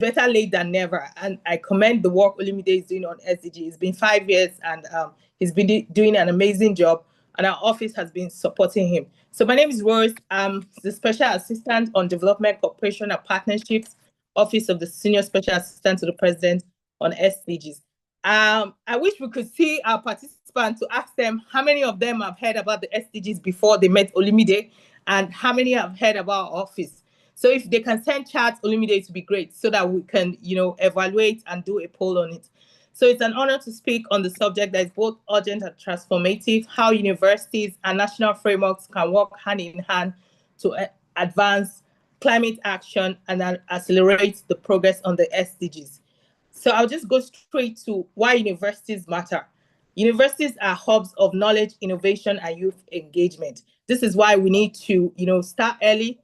better late than never. And I commend the work Olumide is doing on SDG. It's been 5 years, and he's been doing an amazing job, and our office has been supporting him. So my name is Rose. I'm the Special Assistant on Development, Cooperation and Partnerships, Office of the Senior Special Assistant to the President on SDGs. I wish we could see our participants to ask them how many of them have heard about the SDGs before they met Olumide, and how many have heard about our office. So if they can send chats, Olumide, it would be great, so that we can, evaluate and do a poll on it. So it's an honor to speak on the subject that is both urgent and transformative: how universities and national frameworks can work hand in hand to advance climate action and accelerate the progress on the SDGs. So I'll just go straight to why universities matter. Universities are hubs of knowledge, innovation, and youth engagement. This is why we need to, start early,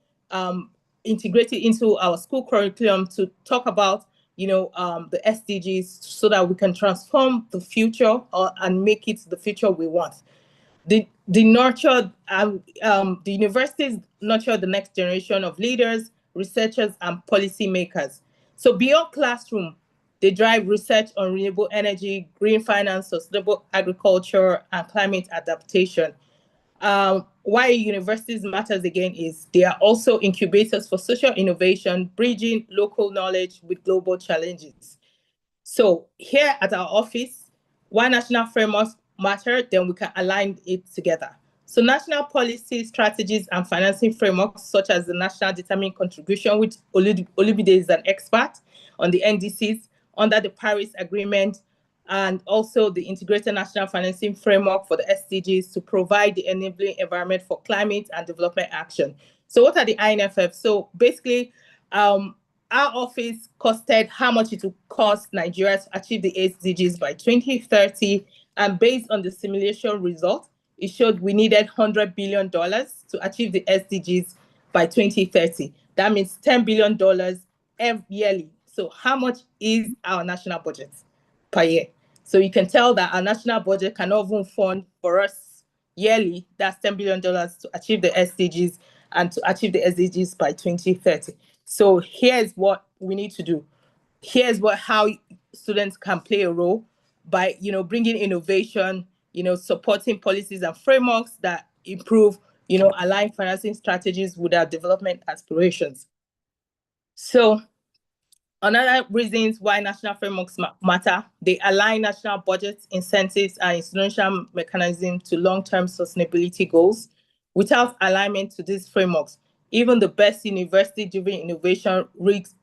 integrate it into our school curriculum to talk about, the SDGs, so that we can transform the future and make it the future we want. The universities nurture the next generation of leaders, researchers, and policymakers. So beyond classroom, they drive research on renewable energy, green finance, sustainable agriculture, and climate adaptation. Why universities matters again is they are also incubators for social innovation, bridging local knowledge with global challenges. So here at our office, why national frameworks matter, then we can align it together. So national policy, strategies, and financing frameworks, such as the National Determined Contribution, which Olumide is an expert on, the NDCs, under the Paris Agreement, and also the Integrated National Financing Framework for the SDGs, to provide the enabling environment for climate and development action. So what are the INFF? So basically, our office costed how much it would cost Nigeria to achieve the SDGs by 2030. And based on the simulation result, it showed we needed $100 billion to achieve the SDGs by 2030. That means $10 billion yearly. So how much is our national budget per year? So you can tell that our national budget cannot even fund for us yearly. That's $10 billion to achieve the SDGs and to achieve the SDGs by 2030. So here's what we need to do. Here's how students can play a role by, bringing innovation, supporting policies and frameworks that improve, align financing strategies with our development aspirations. So another reasons why national frameworks matter: they align national budgets, incentives, and institutional mechanisms to long-term sustainability goals. Without alignment to these frameworks, even the best university-driven innovation risks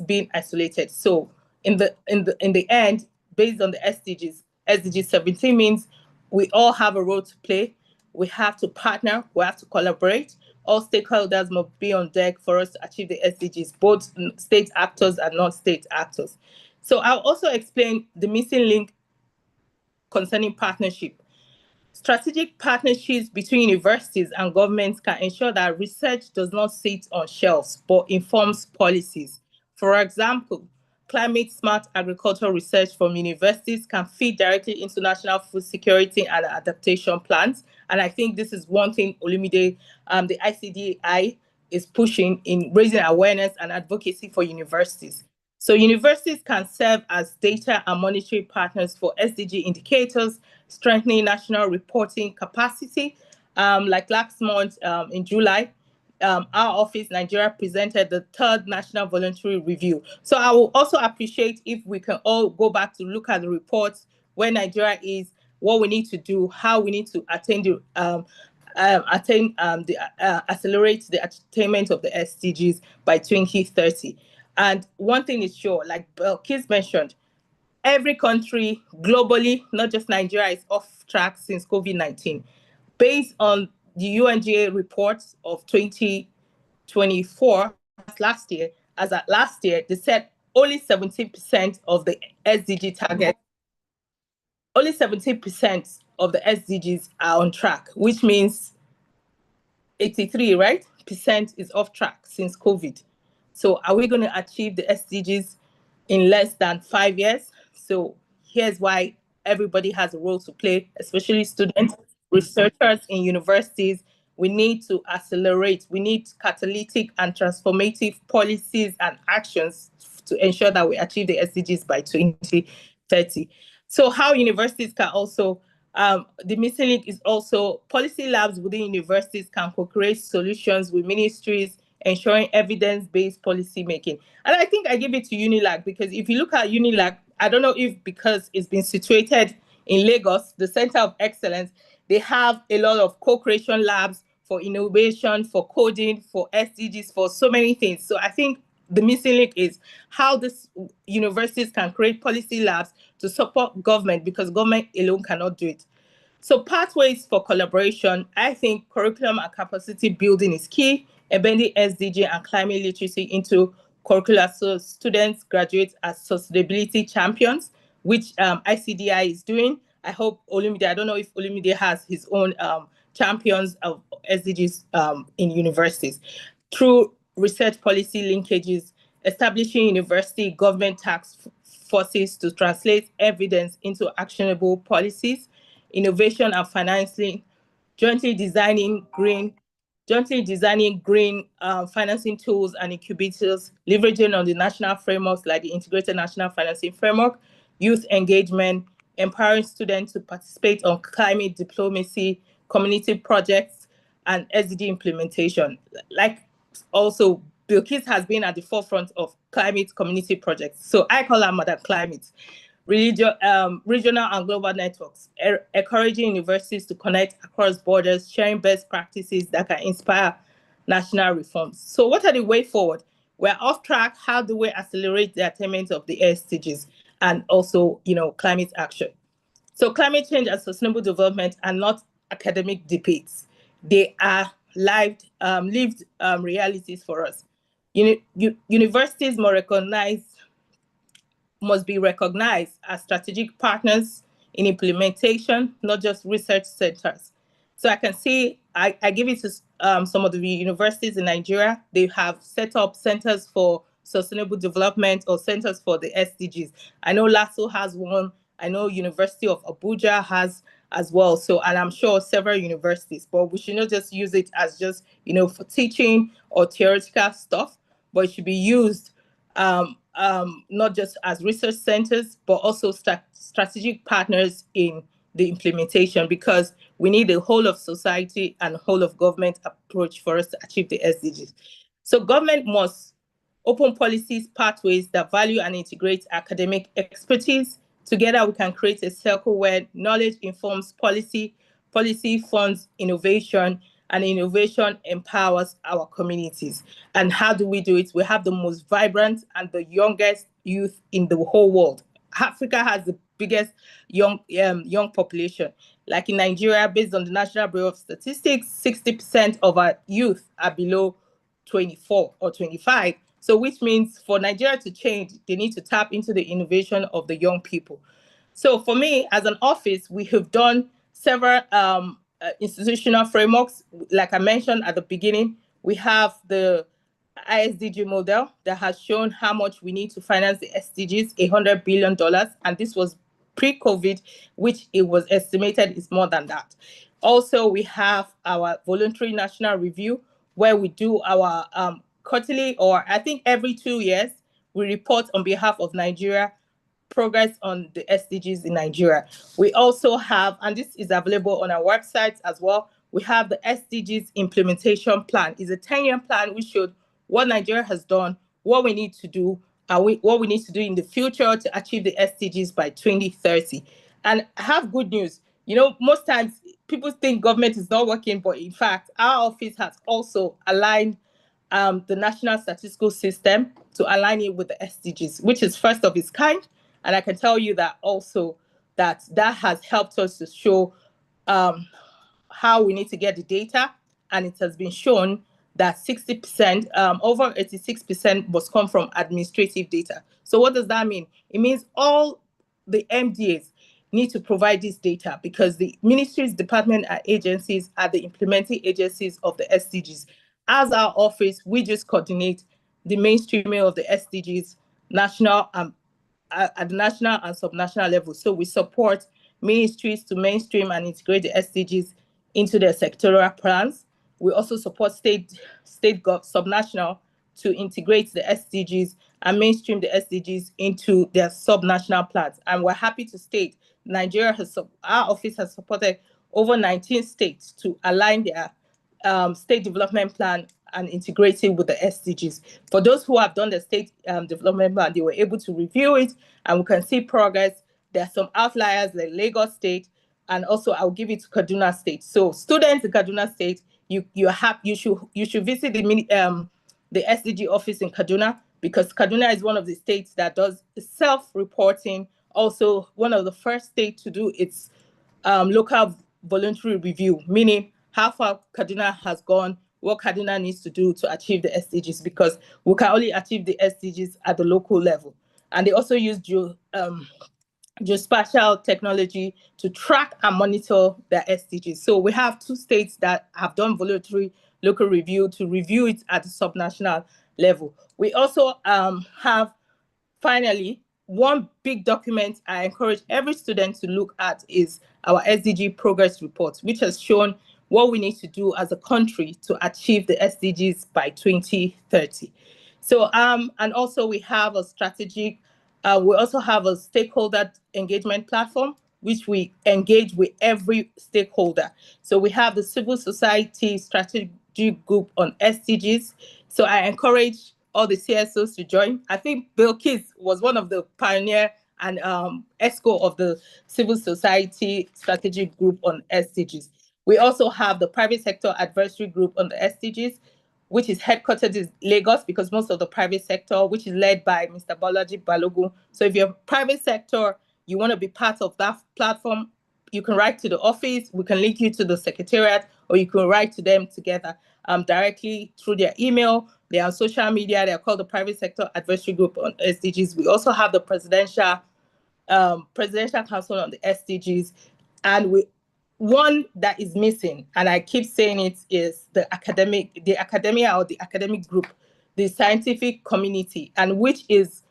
being isolated. So in the end, based on the SDGs, SDG 17 means we all have a role to play. We have to partner, we have to collaborate. All stakeholders must be on deck for us to achieve the SDGs, both state actors and non-state actors. So I'll also explain the missing link concerning partnership. Strategic partnerships between universities and governments can ensure that research does not sit on shelves, but informs policies. For example, climate-smart agricultural research from universities can feed directly into national food security and adaptation plans. And I think this is one thing Olumide, the ICDI, is pushing in raising awareness and advocacy for universities. So universities can serve as data and monitoring partners for SDG indicators, strengthening national reporting capacity. Like last month in July, our office, Nigeria, presented the third National Voluntary Review. So I will also appreciate if we can all go back to look at the reports, where Nigeria is, what we need to do, how we need to attain the accelerate the attainment of the SDGs by 2030. And one thing is sure, like Belkis mentioned, every country globally, not just Nigeria, is off track since COVID-19. Based on the UNGA reports of 2024, as at last year, they said only 17% of the SDG target, only 17% of the SDGs are on track, which means 83, right? Percent is off track since COVID. So are we going to achieve the SDGs in less than 5 years? So here's why everybody has a role to play, especially students, researchers in universities. We need to accelerate. We need catalytic and transformative policies and actions to ensure that we achieve the SDGs by 2030. So how universities can also, the missing link is also policy labs within universities can co-create solutions with ministries, ensuring evidence-based policy making. And I think I give it to UNILAG because if you look at UNILAG, I don't know if because it's been situated in Lagos, the Center of Excellence, they have a lot of co-creation labs for innovation, for coding, for SDGs, for so many things. So I think the missing link is how these universities can create policy labs to support government because government alone cannot do it. So pathways for collaboration, I think curriculum and capacity building is key, embedding SDG and climate literacy into curricula so students graduate as sustainability champions, which ICDI is doing. I hope Olumide, I don't know if Olumide has his own champions of SDGs in universities. Through research policy linkages, establishing university government task forces to translate evidence into actionable policies, innovation and financing, jointly designing green financing tools and incubators, leveraging on the national frameworks like the Integrated National Financing Framework, youth engagement, empowering students to participate on climate diplomacy, community projects, and SDG implementation. Like also, Bilkis has been at the forefront of climate community projects. So I call her Mother Climate. Regional and global networks, encouraging universities to connect across borders, sharing best practices that can inspire national reforms. So what are the way forward? We're off track. How do we accelerate the attainment of the SDGs and also, climate action? So climate change and sustainable development are not academic debates. They are lived realities for us. Universities must be recognized as strategic partners in implementation, not just research centers. So I can see, I give it to some of the universities in Nigeria. They have set up centers for sustainable development or centers for the SDGs. I know LASO has one. I know University of Abuja has as well. So, and I'm sure several universities, but we should not just use it as just, for teaching or theoretical stuff, but it should be used not just as research centers, but also strategic partners in the implementation, because we need the whole of society and whole of government approach for us to achieve the SDGs. So government must open policies, pathways that value and integrate academic expertise. Together, we can create a circle where knowledge informs policy, policy funds innovation, and innovation empowers our communities. And how do we do it? We have the most vibrant and the youngest youth in the whole world. Africa has the biggest young population. Like in Nigeria, based on the National Bureau of Statistics, 60% of our youth are below 24 or 25. So which means for Nigeria to change, they need to tap into the innovation of the young people. So for me, as an office, we have done several institutional frameworks. Like I mentioned at the beginning, we have the ISDG model that has shown how much we need to finance the SDGs, $100 billion. And this was pre-COVID, which it was estimated is more than that. Also, we have our voluntary national review, where we do our quarterly, or I think every 2 years, we report on behalf of Nigeria progress on the SDGs in Nigeria. We also have, and this is available on our website as well, we have the SDGs implementation plan. It's a 10-year plan which showed what Nigeria has done, what we need to do, and what we need to do in the future to achieve the SDGs by 2030. And I have good news. Most times people think government is not working, but in fact, our office has also aligned the National Statistical System to align it with the SDGs, which is first of its kind. And I can tell you that also that has helped us to show how we need to get the data. And it has been shown that 60%, over 86% must come from administrative data. So what does that mean? It means all the MDAs need to provide this data, because the ministries, department, and agencies are the implementing agencies of the SDGs. As our office, we just coordinate the mainstreaming of the SDGs national at the national and subnational level. So we support ministries to mainstream and integrate the SDGs into their sectoral plans. We also support state subnational to integrate the SDGs and mainstream the SDGs into their sub-national plans. And we're happy to state our office has supported over 19 states to align their state development plan and integrate it with the SDGs. For those who have done the state development plan, they were able to review it, and we can see progress. There are some outliers like Lagos State, and also I'll give it to Kaduna State. So students in Kaduna State, you should visit the SDG office in Kaduna, because Kaduna is one of the states that does self-reporting. Also, one of the first states to do its local voluntary review, meaning how far Kaduna has gone, what Kaduna needs to do to achieve the SDGs, because we can only achieve the SDGs at the local level. And they also use geospatial technology to track and monitor their SDGs. So we have 2 states that have done voluntary local review to review it at the subnational level. We also have, finally, one big document I encourage every student to look at is our SDG progress report, which has shown what we need to do as a country to achieve the SDGs by 2030. So, and also we have a strategic, we also have a stakeholder engagement platform, which we engage with every stakeholder. So we have the civil society strategic group on SDGs. So I encourage all the CSOs to join. I think Bilkis was one of the pioneer and ESCO of the civil society strategic group on SDGs. We also have the private sector advisory group on the SDGs, which is headquartered in Lagos, because most of the private sector, which is led by Mr. Balaji Balogun. So if you're private sector, you want to be part of that platform, you can write to the office, we can link you to the secretariat, or you can write to them together directly through their email. They are on social media. They are called the Private Sector Advisory Group on SDGs. We also have the Presidential Council on the SDGs. And one that is missing, and I keep saying it, is the academia or the academic group, the scientific community, and which is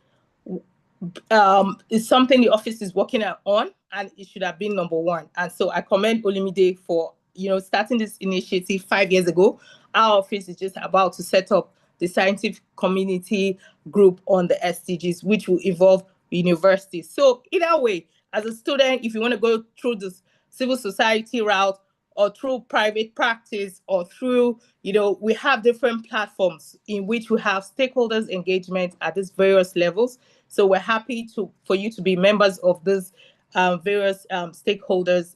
something the office is working on, and it should have been number 1. And so I commend Olumide for starting this initiative 5 years ago. Our office is just about to set up the scientific community group on the SDGs, which will involve universities. So either way, as a student, if you want to go through this civil society route, or through private practice, or through, we have different platforms in which we have stakeholders engagement at these various levels. So we're happy for you to be members of these various stakeholders,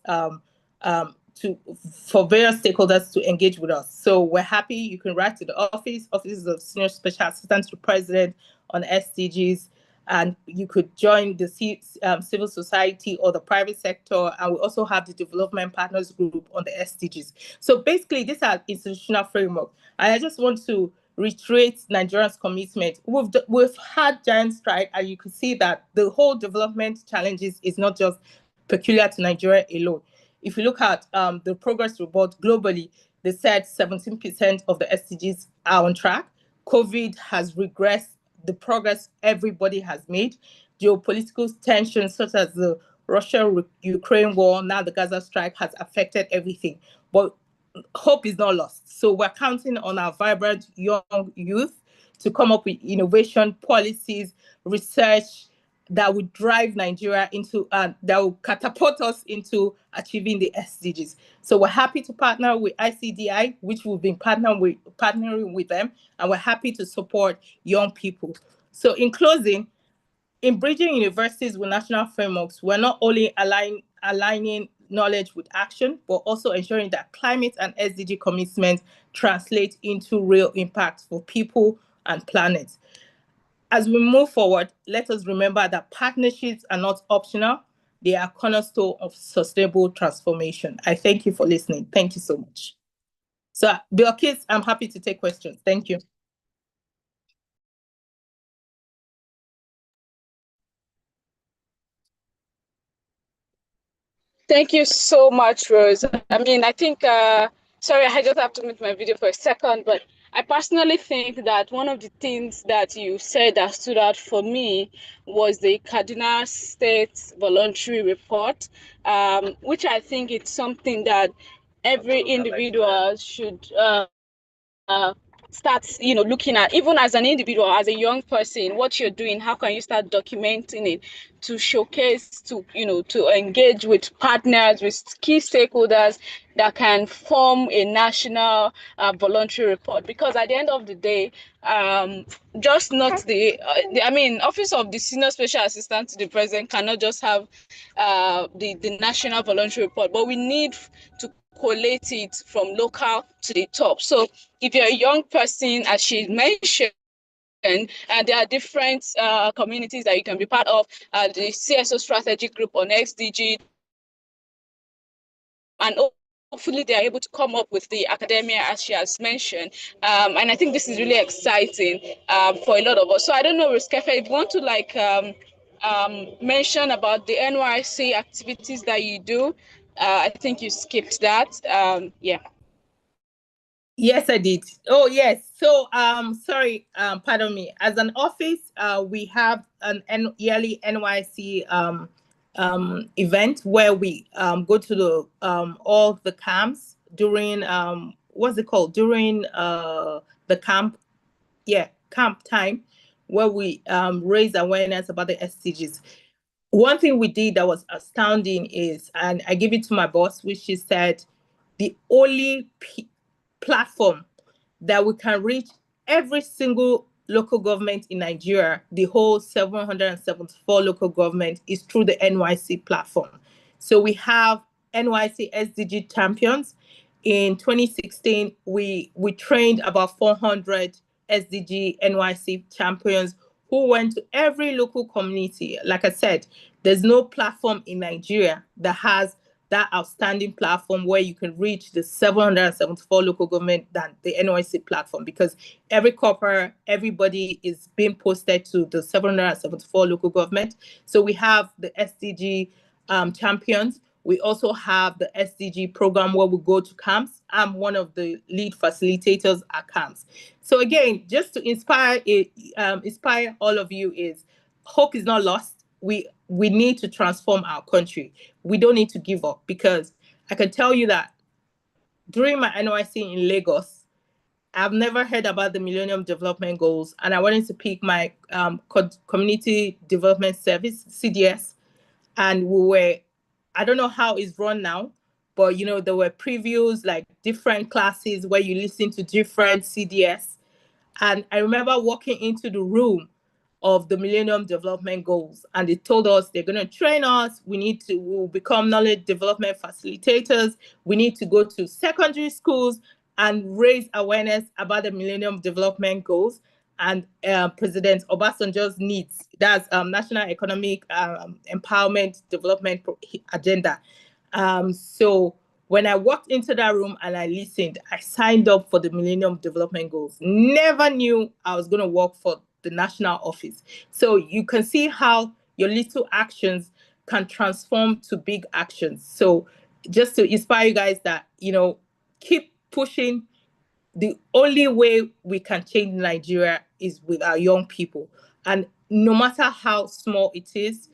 for various stakeholders to engage with us. So we're happy. You can write to the office of Senior Special Assistant to President on SDGs, and you could join the civil society or the private sector. And we also have the Development Partners Group on the SDGs. So basically, these are institutional framework. And I just want to reiterate Nigeria's commitment. We've had giant strike, and you can see that the whole development challenges is not just peculiar to Nigeria alone. If you look at the progress report globally, they said 17% of the SDGs are on track. COVID has regressed the progress everybody has made. Geopolitical tensions such as the Russia-Ukraine war, now the Gaza strike, has affected everything. But hope is not lost. So we're counting on our vibrant young youth to come up with innovation, policies, research that would drive Nigeria into, that will catapult us into achieving the SDGs. So we're happy to partner with ICDI, which we've been partnering with them, and we're happy to support young people. So in closing, in bridging universities with national frameworks, we're not only aligning knowledge with action, but also ensuring that climate and SDG commitments translate into real impact for people and planet. As we move forward, let us remember that partnerships are not optional. They are cornerstone of sustainable transformation. I thank you for listening. Thank you so much. So, Bilkis, I'm happy to take questions. Thank you. Thank you so much, Rose. I mean, I think, sorry, I just have to mute my video for a second, but I personally think that one of the things that you said that stood out for me was the Kaduna State Voluntary Report, which I think it's something that every individual should start, you know, looking at, even as an individual, as a young person, what you're doing, how can you start documenting it to showcase, to, you know, to engage with partners, with key stakeholders that can form a national voluntary report? Because at the end of the day, just not I mean, Office of the Senior Special Assistant to the President cannot just have the national voluntary report, but we need to collate it from local to the top. So if you're a young person, as she mentioned, and there are different communities that you can be part of, the CSO strategy group on XDG, and hopefully they are able to come up with the academia, as she has mentioned. And I think this is really exciting for a lot of us. So I don't know, Ruskefe, if you want to like mention about the NYC activities that you do. I think you skipped that. Yeah. Yes, I did. Oh, yes. So, sorry, pardon me. As an office, we have an yearly NYC event where we go to the all the camps during what's it called, during the camp, camp time, where we raise awareness about the SDGs. One thing we did that was astounding is, and I give it to my boss, which she said, the only platform that we can reach every single local government in Nigeria, the whole 774 local government, is through the NYC platform. So we have NYC SDG champions. In 2016, we trained about 400 SDG NYC champions who went to every local community. Like I said, there's no platform in Nigeria that has that outstanding platform where you can reach the 774 local government than the NYC platform, because every corporate, everybody is being posted to the 774 local government. So we have the SDG champions. We also have the SDG program where we go to camps. I'm one of the lead facilitators at camps. So again, just to inspire all of you, is hope is not lost. We need to transform our country. We don't need to give up, because I can tell you that during my NYC in Lagos, I've never heard about the Millennium Development Goals, and I wanted to pick my Community Development Service, CDS, and I don't know how it's run now, but you know, there were previews, like different classes where you listen to different CDS. And I remember walking into the room of the Millennium Development Goals, and they told us they're going to train us. We'll become knowledge development facilitators. We need to go to secondary schools and raise awareness about the Millennium Development Goals and President Obasanjo's needs. That's National Economic Empowerment Development Agenda. So when I walked into that room and I listened, I signed up for the Millennium Development Goals. Never knew I was going to work for the national office. So you can see how your little actions can transform to big actions. So just to inspire you guys that, you know, keep pushing. The only way we can change Nigeria is with our young people. And no matter how small it is,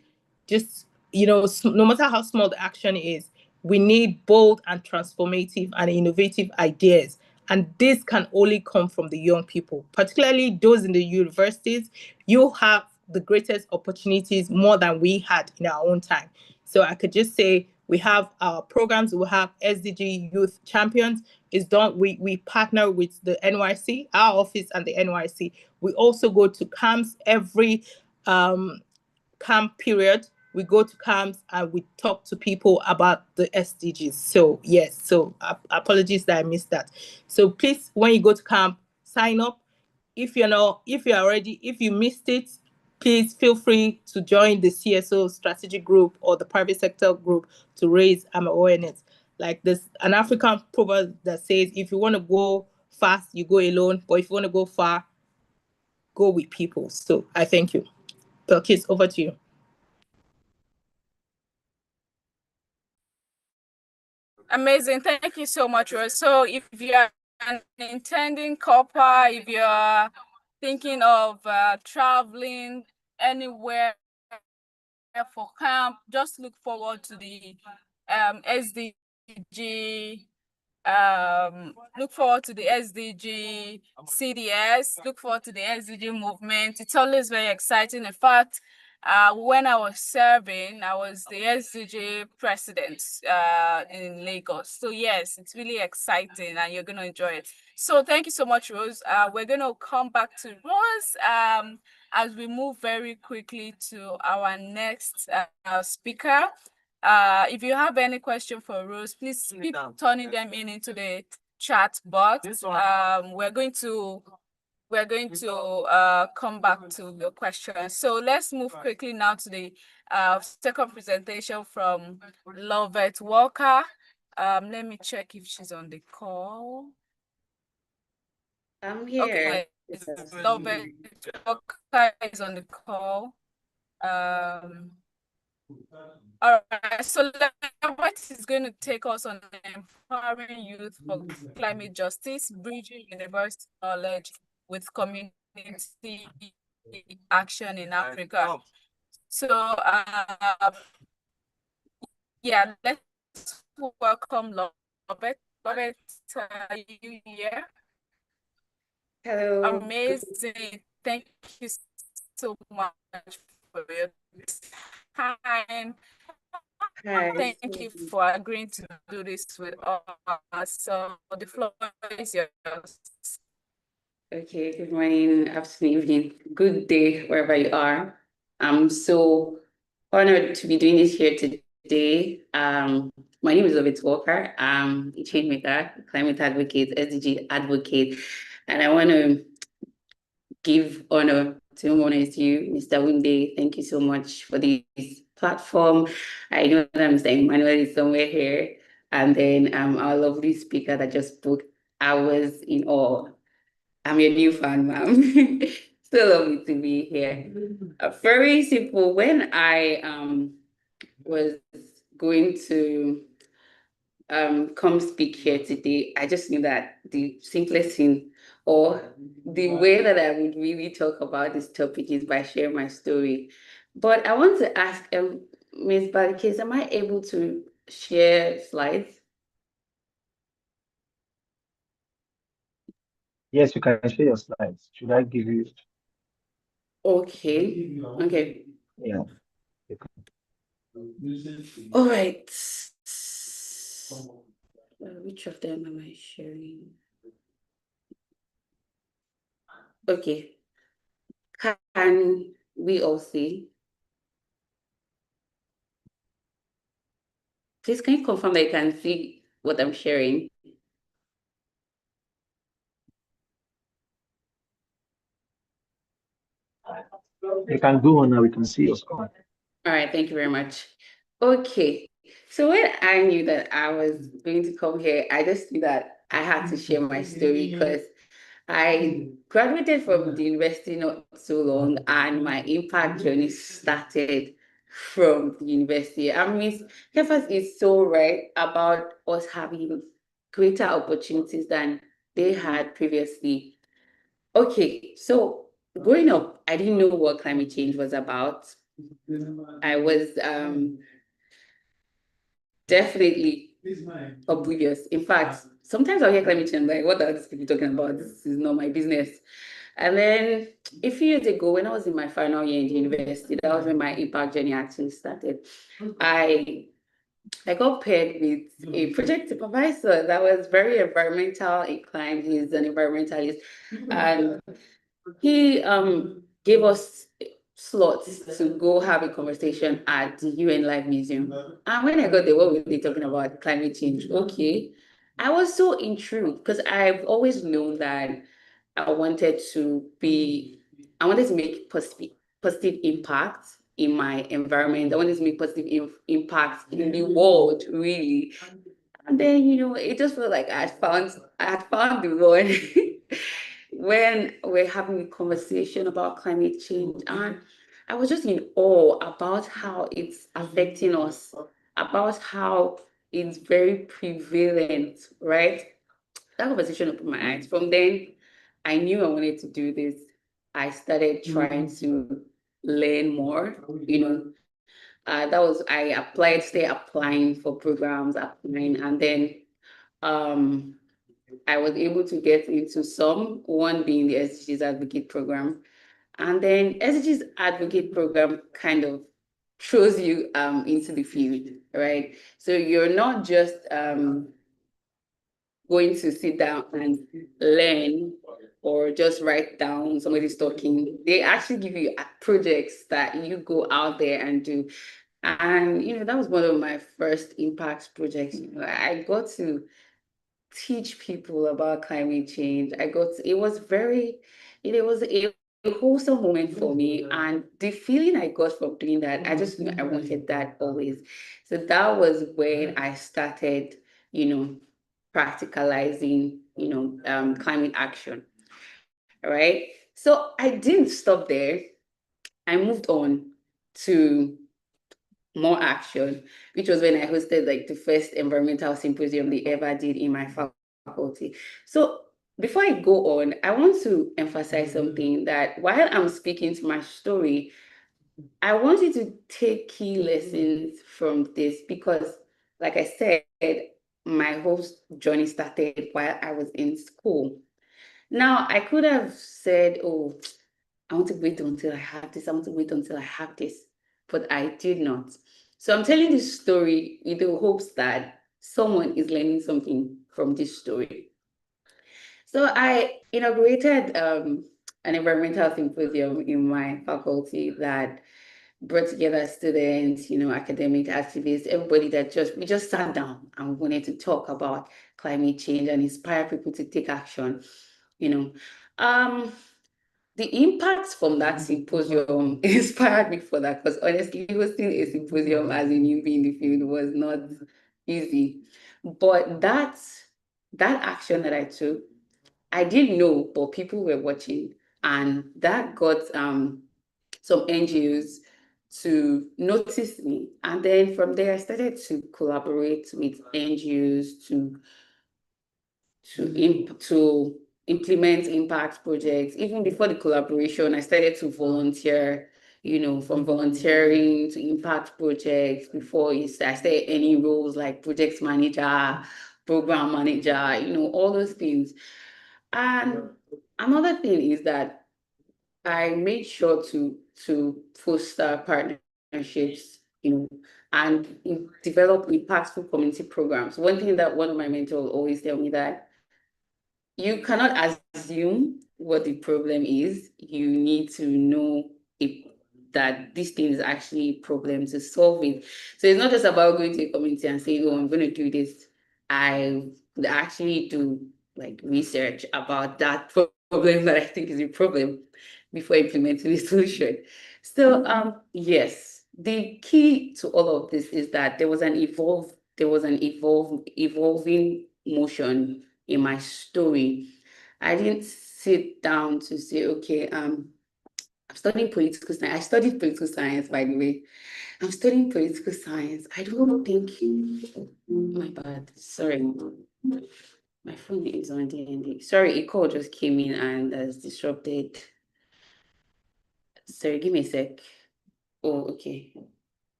just, you know, no matter how small the action is, we need bold and transformative and innovative ideas. And this can only come from the young people, particularly those in the universities. You have the greatest opportunities, more than we had in our own time. So I could just say we have our programs, we have SDG Youth Champions. Is done. We partner with the NYC, our office, and the NYC. We also go to camps every camp period. We go to camps and we talk to people about the SDGs. So yes, so apologies that I missed that. So please, when you go to camp, sign up. If you missed it, please feel free to join the CSO strategy group or the private sector group to raise awareness. Like there's an African proverb that says, if you want to go fast, you go alone. But if you want to go far, go with people. So I thank you. Belkis, over to you. Amazing. Thank you so much, Rose. So if you are an intending corper, if you are thinking of traveling anywhere for camp, just look forward to the SDG Look forward to the SDG CDS. Look forward to the SDG movement. It's always very exciting. In fact, when I was serving, I was the SDG president in Lagos. So yes, it's really exciting and you're going to enjoy it. So thank you so much, Rose. We're going to come back to Rose as we move very quickly to our next speaker. If you have any question for Rose, please keep turning them into the chat box. We're going to come back to the question. So let's move quickly now to the second presentation from Lovett Walker. Let me check if she's on the call. I'm here. Okay, Lovett Walker is on the call. All right, so Lovett is going to take us on empowering youth for climate justice, bridging university knowledge with community action in Africa. So, yeah, let's welcome Lovett. Lovett, are you here? Hello. Amazing. Thank you so much for your time. Hi. Thank you for agreeing to do this with us. So the floor is yours. Okay, good morning, afternoon, evening, good day, wherever you are. I'm so honored to be doing this here today. My name is Lovett Walker. I'm a change maker, climate advocate, SDG advocate, and I want to give honor to whom honor is you, Mr. Wunde. Thank you so much for this platform. I know that Mr. Emmanuel is somewhere here, and then our lovely speaker that just spoke. I was in awe. I'm your new fan, ma'am. So lovely to be here. Very simple. When I was going to come speak here today, I just knew that the simplest thing or the way that I would really talk about this topic is by sharing my story. But I want to ask Ms. Balikes, am I able to share slides? Yes, you can share your slides. Should I give you? Okay. Okay. Yeah. All right. Which of them am I sharing? Okay. Can we all see? Please, can you confirm that you can see what I'm sharing? You can go on now. We can see your screen. All right, thank you very much. Okay, so when I knew that I was going to come here, I just knew that I had to share my story because I graduated from the university not so long, and my impact journey started from the university. And Ms. Kefas is so right about us having greater opportunities than they had previously. Okay, so growing up, I didn't know what climate change was about. I was definitely oblivious. In fact, sometimes I'll hear climate change, like, what are these people talking about? This is not my business. And then a few years ago, when I was in my final year in the university, that was when my impact journey actually started. I got paired with a project supervisor that was very environmental inclined. He's an environmentalist, and he gave us slots to go have a conversation at the UN Live Museum. And when I got there, what were they talking about? Climate change. Okay. I was so intrigued because I've always known that I wanted to make positive impact in my environment. I wanted to make positive impact in the world, really. And then, it just felt like I had found the one when we're having a conversation about climate change. And I was just in awe about how it's affecting us, about how it's very prevalent, right? That conversation opened my eyes. From then, I knew I wanted to do this. I started trying to learn more, I applied, stay applying for programs, and then I was able to get into some, one being the SDGs Advocate Program. And then SDGs Advocate Program kind of throws you into the field, right? So you're not just going to sit down and learn or just write down somebody's talking. They actually give you projects that you go out there and do. And, that was one of my first impact projects. I got to teach people about climate change. It was a wholesome moment for me. And the feeling I got from doing that, I just knew I wanted that always. So that was when I started, practicalizing, climate action, right? So I didn't stop there. I moved on to more action, which was when I hosted like the first environmental symposium they ever did in my faculty. So before I go on, I want to emphasize something, that while I'm speaking to my story, I want you to take key lessons from this, because like I said, my whole journey started while I was in school. Now, I could have said, oh, I want to wait until I have this. I want to wait until I have this. But I did not. So I'm telling this story with the hopes that someone is learning something from this story. So I inaugurated an environmental symposium in my faculty that brought together students, academic activists, everybody we just sat down and wanted to talk about climate change and inspire people to take action, The impacts from that symposium inspired me for that, because honestly, hosting a symposium as a newbie in the field was not easy. But that action that I took, I didn't know, but people were watching, and that got some NGOs to notice me. And then from there, I started to collaborate with NGOs to implement impact projects. Even before the collaboration, I started to volunteer, from volunteering to impact projects. Before I started any roles like project manager, program manager, all those things. And another thing is that I made sure to foster partnerships, and develop impactful community programs. One thing that one of my mentors always tell me, that you cannot assume what the problem is. You need to know that this thing is actually a problem to solve it. So it's not just about going to a community and saying, oh, I'm going to do this. I actually do like research about that problem that I think is a problem before implementing the solution. So yes, the key to all of this is that there was an evolving motion in my story. I didn't sit down to say, okay, I'm studying political science. I studied political science, by the way. I'm studying political science. I don't think, my bad, sorry. My phone is on DND. Sorry, a call just came in and has disrupted. Sorry, give me a sec. Oh, okay.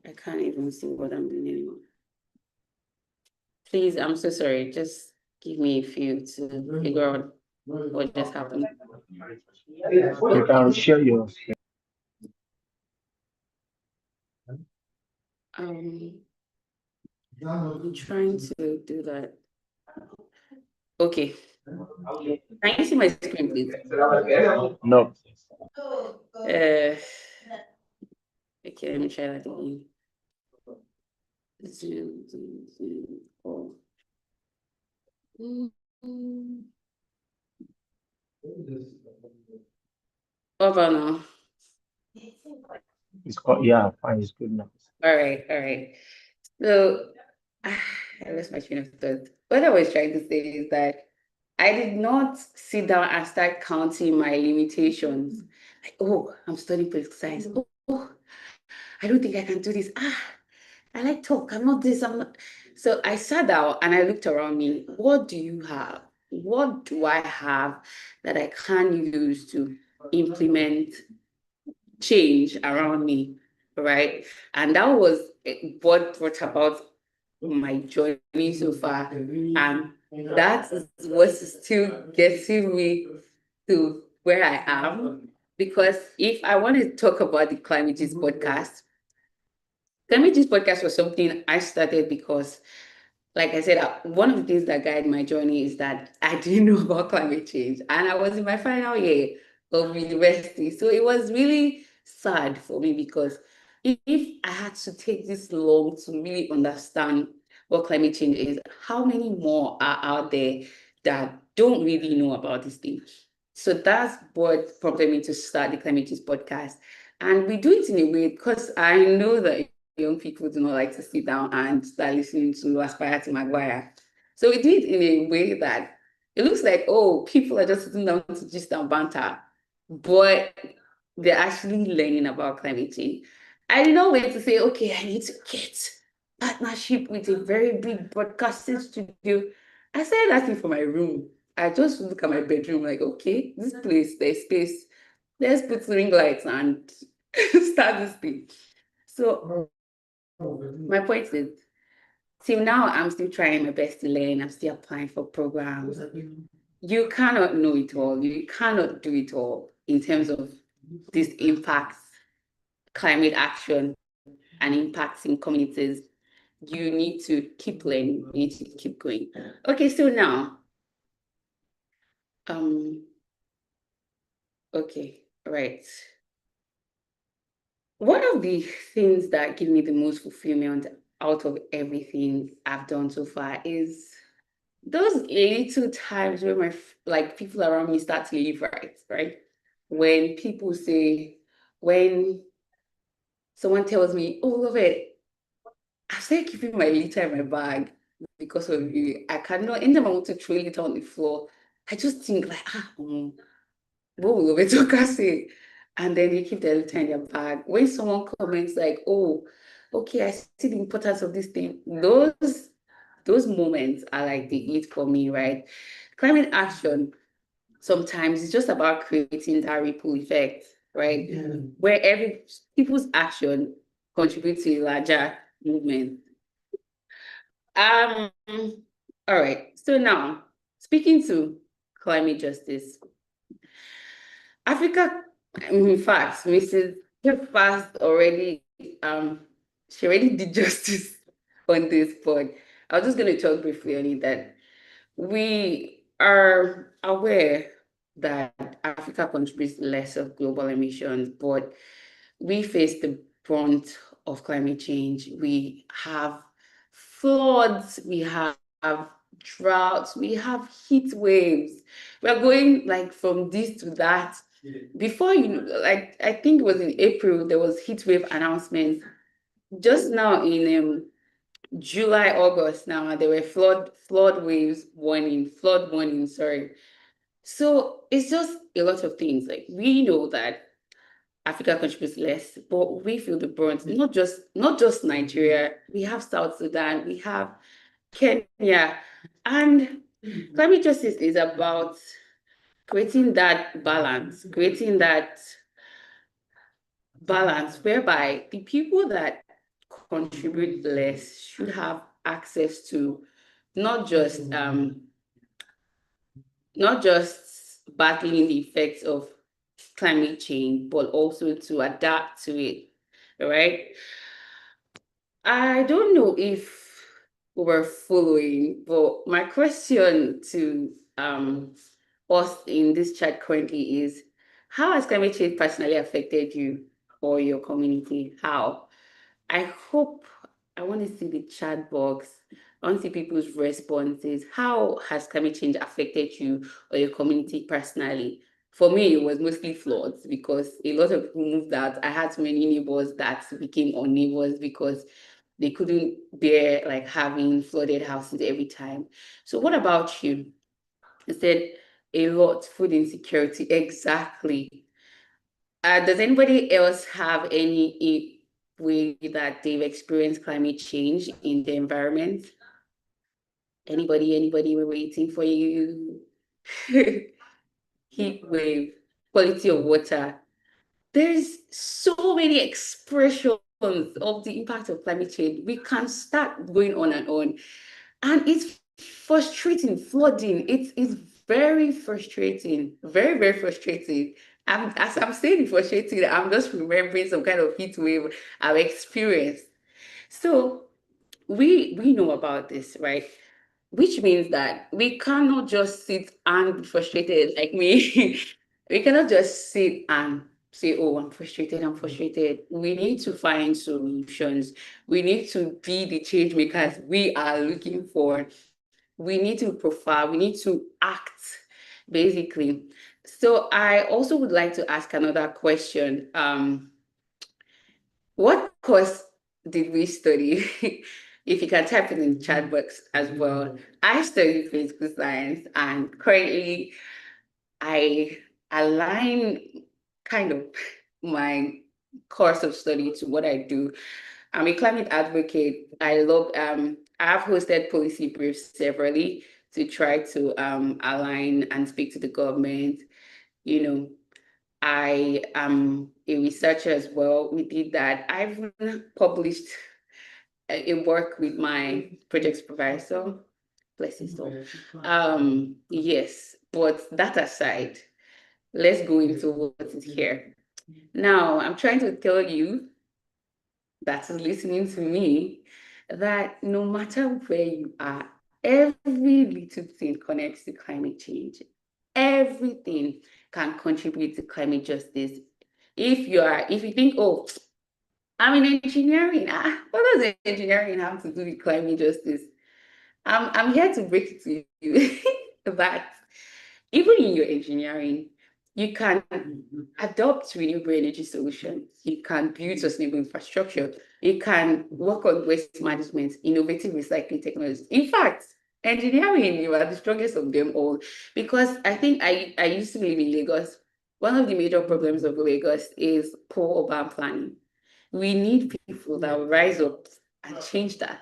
I can't even see what I'm doing anymore. Please, I'm so sorry. Just give me a few to figure out what just happened. You can share your screen. I'm trying to do that. Okay. Can you see my screen, please? No. Okay, let me try that again. Zoom. Oh. What about now? It's called, yeah, fine, it's good now. All right. So I lost my train of thought. What I was trying to say is that I did not sit down and start counting my limitations. Like, oh, I'm studying political science. Oh, I don't think I can do this. I like talk. I'm not this. I'm not. So I sat down and I looked around me. What do you have? What do I have that I can use to implement change around me? Right. And that was what brought about my journey so far, and that is what's still getting me to where I am. Because if I want to talk about the Climate Gist podcast, Climate Gist podcast was something I started because, like I said, one of the things that guided my journey is that I didn't know about climate change, and I was in my final year of university. So it was really sad for me because if I had to take this long to really understand what climate change is, how many more are out there that don't really know about this thing? So that's what prompted me to start the Climate Change podcast. And we do it in a way because I know that young people do not like to sit down and start listening to Aspire to Maguire. So we do it in a way that it looks like, oh, people are just sitting down to just down banter, but they're actually learning about climate change. I did not wait to say, okay, I need to get partnership with a very big broadcasting studio. I started asking for my room. I just look at my bedroom like, okay, this place, there's space. Let's put ring lights and start this thing. So my point is, till now, I'm still trying my best to learn. I'm still applying for programs. You cannot know it all. You cannot do it all in terms of this impacts, climate action, and impacts in communities. You need to keep learning. You need to keep going. Okay, so now, okay, right. One of the things that give me the most fulfillment out of everything I've done so far is those little times where like people around me start to live right? When people say, when someone tells me, oh, love it, I started keeping my litter in my bag because of you. I cannot, anytime I want to throw it on the floor, I just think like, what will Obetoka say? And then they keep their litter in their bag. When someone comments like, oh, okay, I see the importance of this thing, those moments are like the it for me, right? Climate action sometimes it's just about creating that ripple effect, right? Where every people's action contributes to a larger movement. All right. So now, speaking to climate justice, Africa, in fact, Mrs. Fast already, she already did justice on this point. I was just going to talk briefly on it that we are aware that Africa contributes less of global emissions, but we face the brunt of climate change. We have floods, we have droughts, we have heat waves. We're going like from this to that. Before like I think it was in April, there was heat wave announcement. Just now in July, August now, there were flood warning, sorry. So it's just a lot of things. Like we know that Africa contributes less, but we feel the brunt, not just Nigeria. We have South Sudan, we have Kenya, and climate justice is about creating that balance whereby the people that contribute less should have access to not just battling the effects of climate change, but also to adapt to it, right? I don't know if we were following, but my question to us in this chat currently is, how has climate change personally affected you or your community? How? I want to see the chat box. I want to see people's responses. How has climate change affected you or your community personally? For me, it was mostly floods because a lot of people moved out. I had so many neighbors that became our neighbors because they couldn't bear like having flooded houses every time. So what about you? I said a lot, food insecurity, exactly. Does anybody else have any way that they've experienced climate change in the environment? Anybody, we're waiting for you. Heat wave, quality of water. there's so many expressions of the impact of climate change. We can start going on. And it's frustrating, flooding. It's very frustrating, very, very frustrating. As I'm saying frustrating, I'm just remembering some kind of heat wave I've experienced. So we know about this, right? Which means that we cannot just sit and be frustrated like me. We cannot just sit and say, oh, I'm frustrated. We need to find solutions. We need to be the change makers we are looking for. We need to profile, we need to act, basically. So I also would like to ask another question. What course did we study? If you can type it in the chat box as well. I studied physical science, and currently I align kind of my course of study to what I do. I'm a climate advocate. I've hosted policy briefs severally to try to align and speak to the government. You know, I am a researcher as well. We did that. I've published a work with my project supervisor. Bless his soul. Yes, but that aside, let's go into what is here. Now, I'm trying to tell you that is listening to me that no matter where you are, every little thing connects to climate change. Everything can contribute to climate justice. If you think, oh, I'm in engineering, what does engineering have to do with climate justice? I'm here to break it to you that even in your engineering, you can adopt renewable energy solutions. You can build sustainable infrastructure. You can work on waste management, innovative recycling technologies. In fact, engineering, you are the strongest of them all. Because I think I used to live in Lagos. One of the major problems of Lagos is poor urban planning. We need people that will rise up and change that.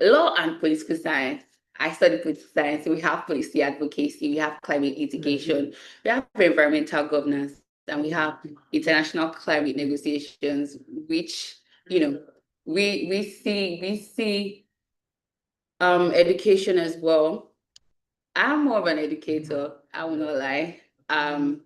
Law and political science. I study political science. We have policy advocacy, we have climate litigation, we have environmental governance, and we have international climate negotiations, which we see education as well. I'm more of an educator, I will not lie. I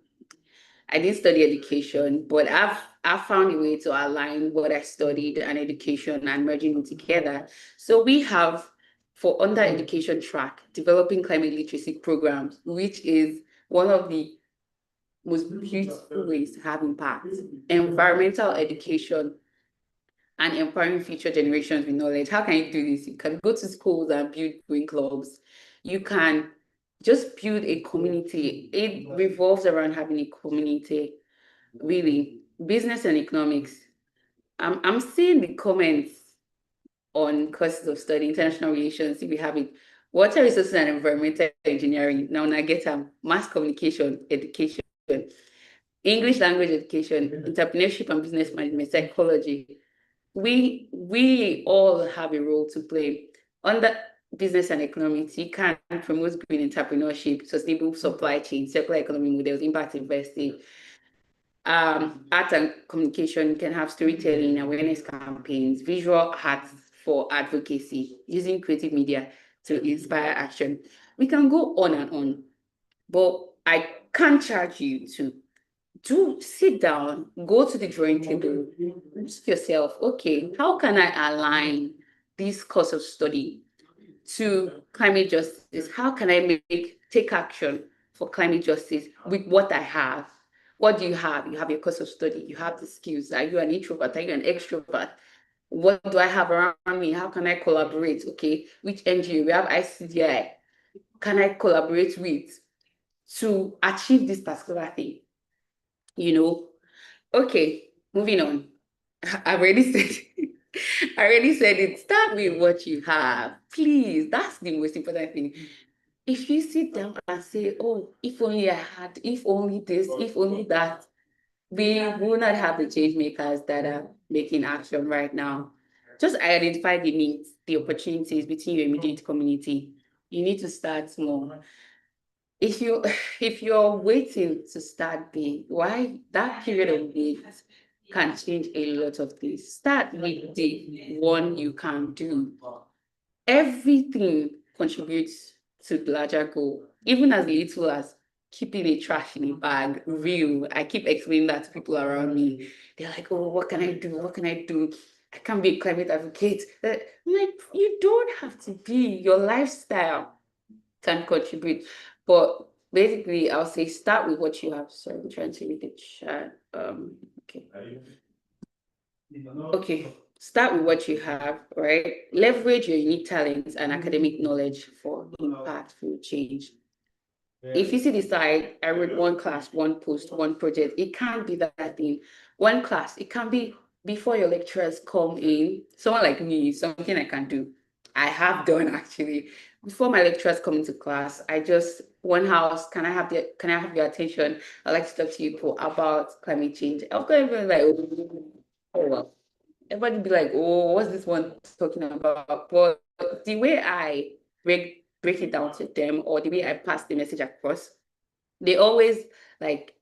didn't study education, but I've found a way to align what I studied and education and merging them together. So we have, for under education track, developing climate literacy programs, which is one of the most beautiful ways to have impact. Environmental education and empowering future generations with knowledge. How can you do this? You can go to schools and build green clubs. You can just build a community. It revolves around having a community, really. Business and economics. I'm seeing the comments on courses of study, international relations, if we have it. Water resources and environmental engineering. Now I get mass communication, education, English language education, entrepreneurship and business management, psychology. We all have a role to play. Under business and economics, you can promote green entrepreneurship, sustainable supply chain, circular economy models, impact investing. Art and communication, you can have storytelling, awareness campaigns, visual arts for advocacy, using creative media to inspire action. We can go on and on, but I can't charge you to sit down, go to the drawing table, ask yourself, okay, how can I align this course of study to climate justice? How can I take action for climate justice with what I have? What do you have? You have your course of study, you have the skills. Are you an introvert? Are you an extrovert? What do I have around me? How can I collaborate? Okay, which NGO? We have ICDI. Can I collaborate with to achieve this particular thing? Okay, moving on. I already said it. Start with what you have. Please, that's the most important thing. If you sit down and say, oh, if only I had, if only this, if only that, we will not have the change makers that are making action right now. Just identify the needs, the opportunities between your immediate community. You need to start small. if you if you're waiting to start big, why that period of wait can change a lot of things. Start with the one you can do. Everything contributes to the larger goal, even as little as keeping a trash in a bag. Real. I keep explaining that to people around me. They're like, oh, what can I do? What can I do? I can't be a climate advocate. I'm like, you don't have to be. Your lifestyle can contribute. But basically, I'll say start with what you have. Sorry, I'm trying to read the chat. Okay. Okay. Start with what you have, right? Leverage your unique talents and academic knowledge for impactful change. If you see the side, I read one class, one post, one project. It can't be that thing. One class, it can be before your lecturers come in. Someone like me, something I can do. I have done actually. Before my lecturers come into class, I just one house. Can I have your attention? I'd like to talk to you about climate change. Of course, everyone's like, oh well. Everybody be like, oh, what's this one talking about? But the way I break it down to them, or the way I pass the message across, they always like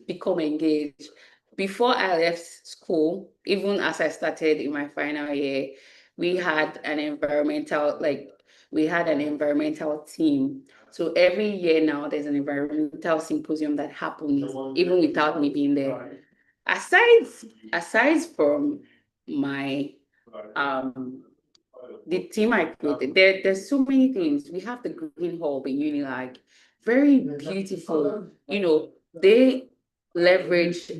become engaged. Before I left school, even as I started in my final year, we had an environmental team. So every year now there's an environmental symposium that happens, even without me being there. Aside from my the team I created, there's so many things. We have the Green Hub in Unilag, very beautiful. They leverage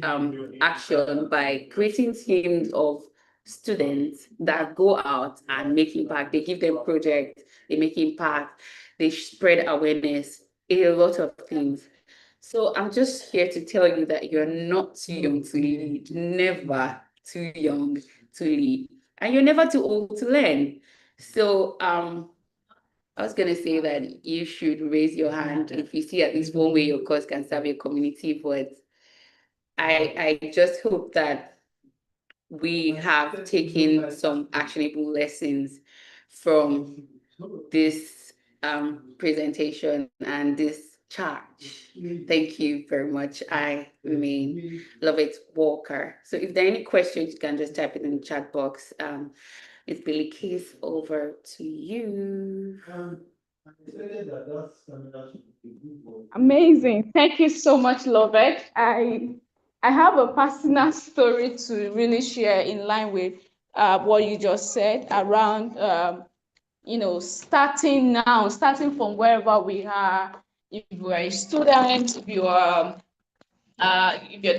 action by creating teams of students that go out and make impact. They give them projects, they make impact, they spread awareness, a lot of things. So I'm just here to tell you that you're not too young to lead, never too young to lead, and you're never too old to learn. So I was gonna say that you should raise your hand if you see at least one way your cause can serve your community. But I just hope that we have taken some actionable lessons from this presentation and this charge. Thank you very much. I remain Lovett Walker. So if there are any questions, you can just type it in the chat box. It's Billy Keith, over to you. Amazing. Thank you so much, Lovett. I have a personal story to really share in line with what you just said around starting from wherever we are. If you are a student, if you're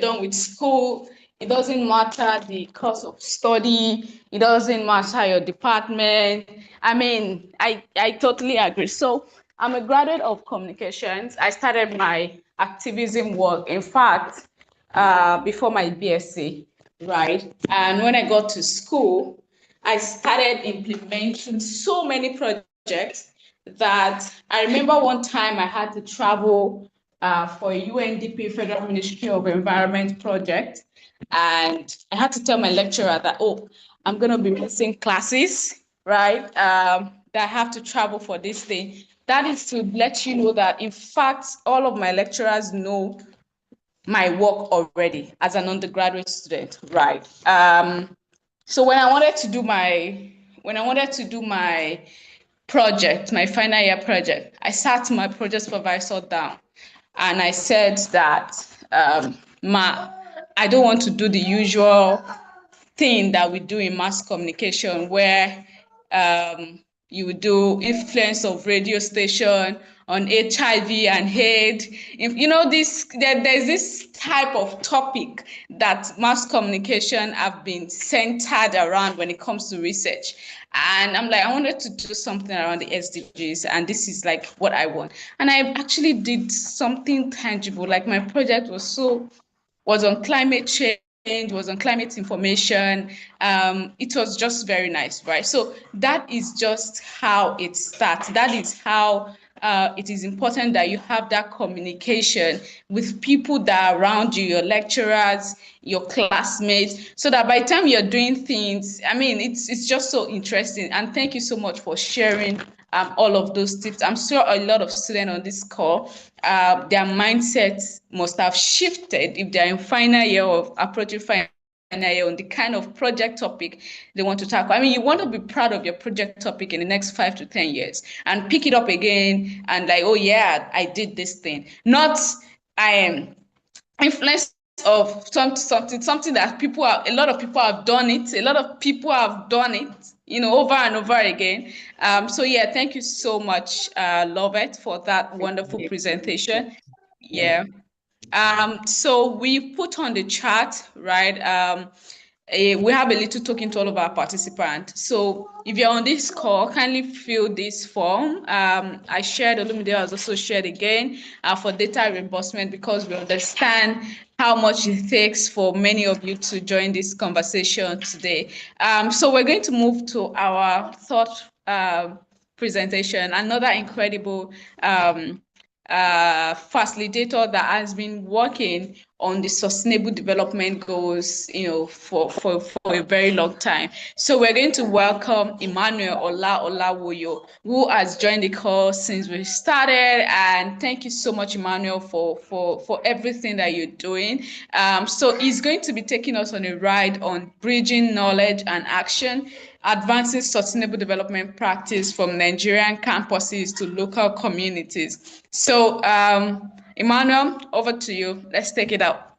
done with school, it doesn't matter the course of study, it doesn't matter your department. I mean, I totally agree. So I'm a graduate of communications. I started my activism work, in fact, before my BSc, right? And when I got to school, I started implementing so many projects that I remember one time I had to travel for a UNDP Federal Ministry of Environment project. And I had to tell my lecturer that, oh, I'm going to be missing classes, right? That I have to travel for this thing. That is to let you know that, in fact, all of my lecturers know my work already as an undergraduate student, right? So when I wanted to do my project, my final year project, I sat my project supervisor down and I said that, I don't want to do the usual thing that we do in mass communication where you would do influence of radio station on HIV and AIDS. There's this type of topic that mass communication have been centered around when it comes to research. And I'm like, I wanted to do something around the SDGs, and this is like what I want. And I actually did something tangible. Like my project was on climate change, was on climate information. It was just very nice, right? So that is just how it starts. That is how it is important that you have that communication with people that are around you, your lecturers, your classmates, so that by the time you're doing things, I mean, it's just so interesting. And thank you so much for sharing all of those tips. I'm sure a lot of students on this call, their mindset must have shifted if they're in final year of approaching final year on the kind of project topic they want to tackle. I mean, you want to be proud of your project topic in the next 5 to 10 years and pick it up again and like, oh yeah, I did this thing. Not I am influence of something that a lot of people have done it. A lot of people have done it, over and over again. So yeah, thank you so much, Lovett, for that wonderful presentation. Yeah. So we put on the chat, right? We have a little token to all of our participants. So if you're on this call, kindly fill this form. I shared, Olumide has also shared again for data reimbursement, because we understand how much it takes for many of you to join this conversation today. So we're going to move to our third presentation, another incredible facilitator that has been working on the sustainable development goals, for a very long time. So we're going to welcome Emmanuel Olawoyo, who has joined the call since we started. And thank you so much, Emmanuel, for everything that you're doing. So he's going to be taking us on a ride on bridging knowledge and action, advancing sustainable development practice from Nigerian campuses to local communities. So, Emmanuel, over to you. Let's take it out.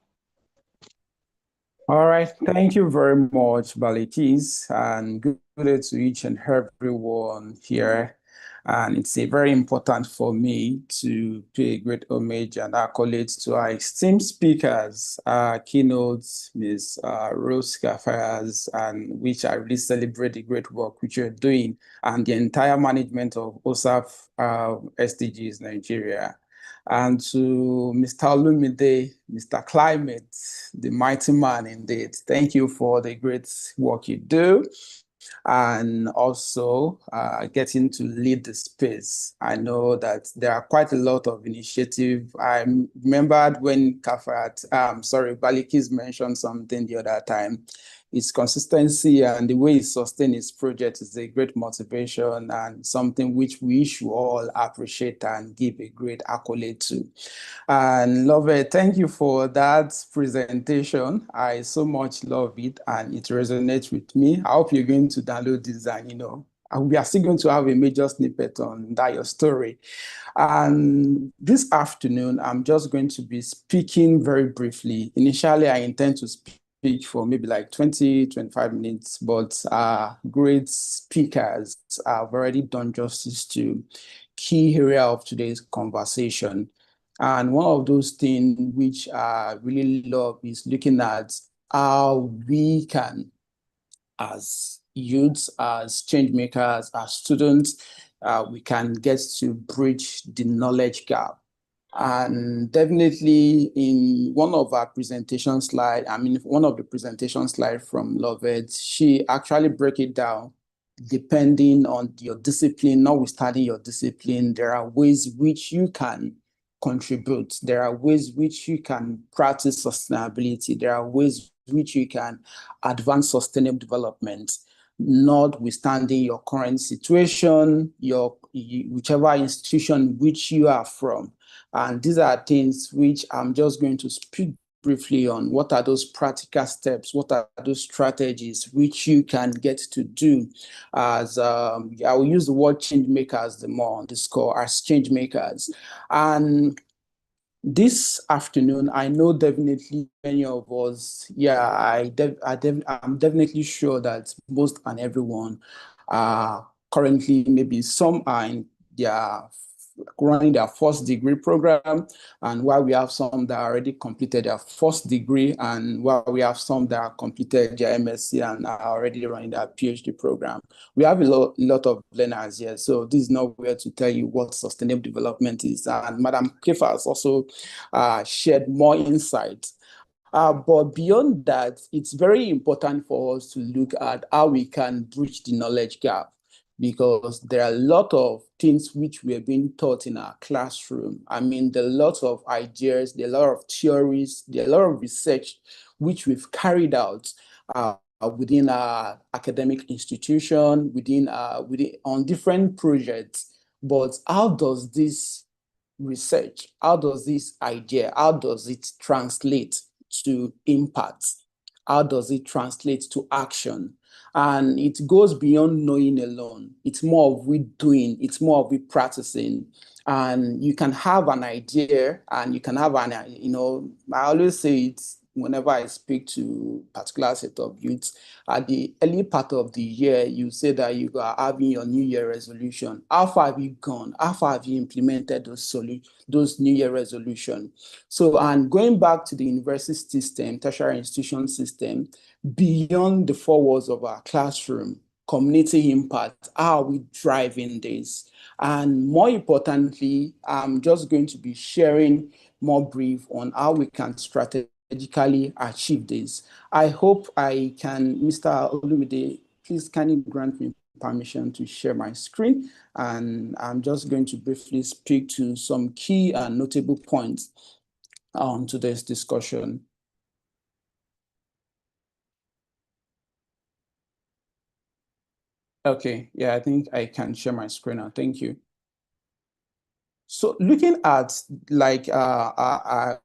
All right. Thank you very much, Balekis, and good day to each and everyone here. And it's very important for me to pay great homage and accolades to our esteemed speakers, keynotes, Ms. Rose Gafayas, and which I really celebrate the great work which you're doing, and the entire management of OSAF SDGs Nigeria. And to Mr. Olumide, Mr. Climate, the mighty man indeed, thank you for the great work you do, and also getting to lead the space. I know that there are quite a lot of initiative. I remembered when Balekis mentioned something the other time. Its consistency and the way it sustains its project is a great motivation and something which we should all appreciate and give a great accolade to. And Lovett, thank you for that presentation. I so much love it and it resonates with me. I hope you're going to download this and, we are still going to have a major snippet on that, your story. And this afternoon, I'm just going to be speaking very briefly. Initially, I intend to speak for maybe like 20, 25 minutes, but great speakers have already done justice to key area of today's conversation. And one of those things which I really love is looking at how we can, as youths, as change makers, as students, we can get to bridge the knowledge gap. And definitely in one of our presentation slides, one of the presentation slides from Lovett, she actually break it down depending on your discipline, notwithstanding your discipline, there are ways which you can contribute. There are ways which you can practice sustainability. There are ways which you can advance sustainable development, notwithstanding your current situation, whichever institution which you are from. And these are things which I'm just going to speak briefly on. What are those practical steps? What are those strategies which you can get to do as, I will use the word change makers the more on this call, as change makers. And this afternoon, I know definitely many of us, I'm definitely sure that most and everyone are currently, maybe some are in their running their first degree program, and while we have some that already completed their first degree, and while we have some that are completed their MSc and are already running their PhD program. We have a lot of learners here, so this is not where to tell you what sustainable development is. And Madam Kefa has also shared more insights. But beyond that, it's very important for us to look at how we can bridge the knowledge gap, because there are a lot of things which we are being taught in our classroom. There are lots of ideas, there are a lot of theories, there are a lot of research which we've carried out within our academic institution, within on different projects. But how does this research, how does this idea, how does it translate to impact? How does it translate to action? And it goes beyond knowing alone. It's more of we doing, it's more of we practicing. And you can have an idea and you can have an, I always say it whenever I speak to particular set of youths, at the early part of the year, you say that you are having your New Year resolution. How far have you gone? How far have you implemented those New Year resolution? So, and going back to the university system, tertiary institution system, beyond the four walls of our classroom, community impact, how are we driving this? And more importantly, I'm just going to be sharing more brief on how we can strategically achieve this. I hope I can, Mr. Olumide, please can you grant me permission to share my screen? And I'm just going to briefly speak to some key and notable points on today's discussion. Okay, yeah, I think I can share my screen now. Thank you. So looking at, like I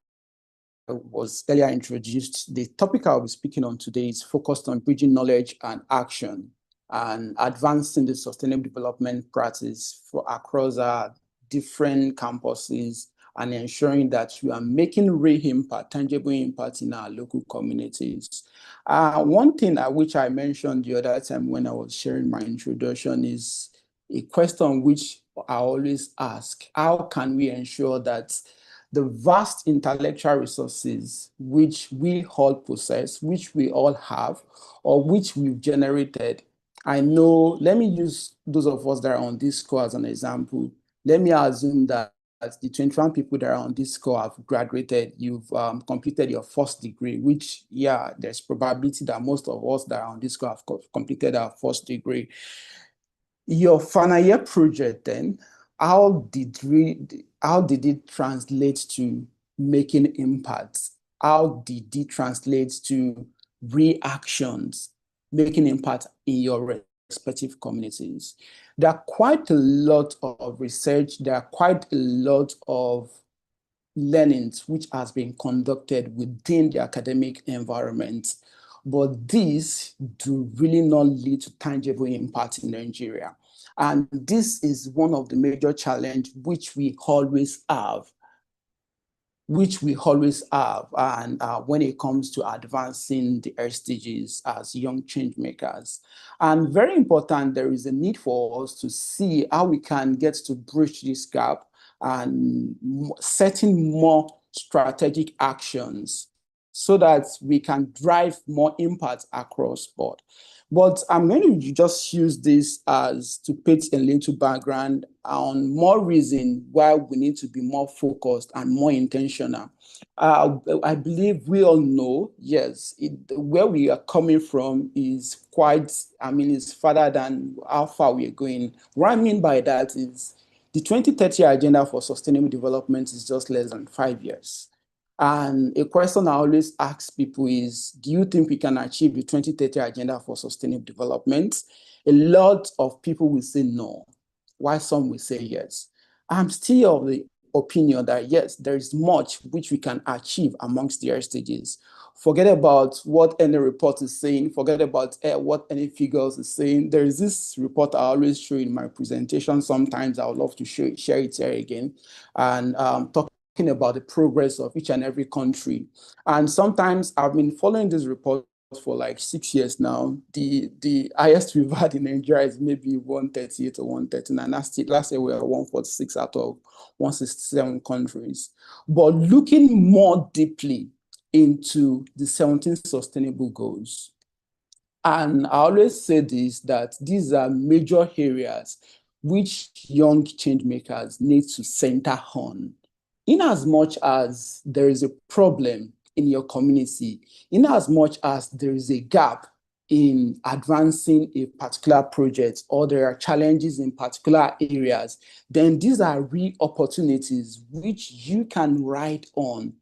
was earlier introduced, the topic I'll be speaking on today is focused on bridging knowledge and action and advancing the sustainable development practice across our different campuses and ensuring that we are making real impact, tangible impact in our local communities. One thing which I mentioned the other time when I was sharing my introduction is a question which I always ask: how can we ensure that the vast intellectual resources which we all possess, which we all have, or which we've generated? I know, let me use those of us that are on this call as an example. Let me assume that the 21 people that are on this call have graduated, you've completed your first degree, which, yeah, there's probability that most of us that are on this call have completed our first degree. Your final year project then, how did it translate to making impacts? How did it translate to reactions, making impact in your respective communities? There are quite a lot of research, there are quite a lot of learnings which has been conducted within the academic environment, but these do really not lead to tangible impact in Nigeria. And this is one of the major challenges which we always have, and when it comes to advancing the SDGs as young change makers. And very important, there is a need for us to see how we can get to bridge this gap and setting more strategic actions so that we can drive more impact across board. But I'm going to just use this as to paint a little background on more reason why we need to be more focused and more intentional. I believe we all know, yes, where we are coming from is quite, it's further than how far we are going. What I mean by that is the 2030 Agenda for Sustainable Development is just less than 5 years. And a question I always ask people is, do you think we can achieve the 2030 Agenda for Sustainable Development? A lot of people will say no, while some will say yes. I'm still of the opinion that yes, there is much which we can achieve amongst the SDGs. Forget about what any report is saying, forget about what any figures is saying. There is this report I always show in my presentation. Sometimes I would love to share it here again and talk about the progress of each and every country. And sometimes I've been following this report for like 6 years now. The highest we've had in Nigeria is maybe 138 or 139, and last year we were 146 out of 167 countries. But looking more deeply into the 17 sustainable goals, and I always say this, that these are major areas which young change makers need to center on. In as much as there is a problem in your community, in as much as there is a gap in advancing a particular project, or there are challenges in particular areas, then these are real opportunities which you can ride on,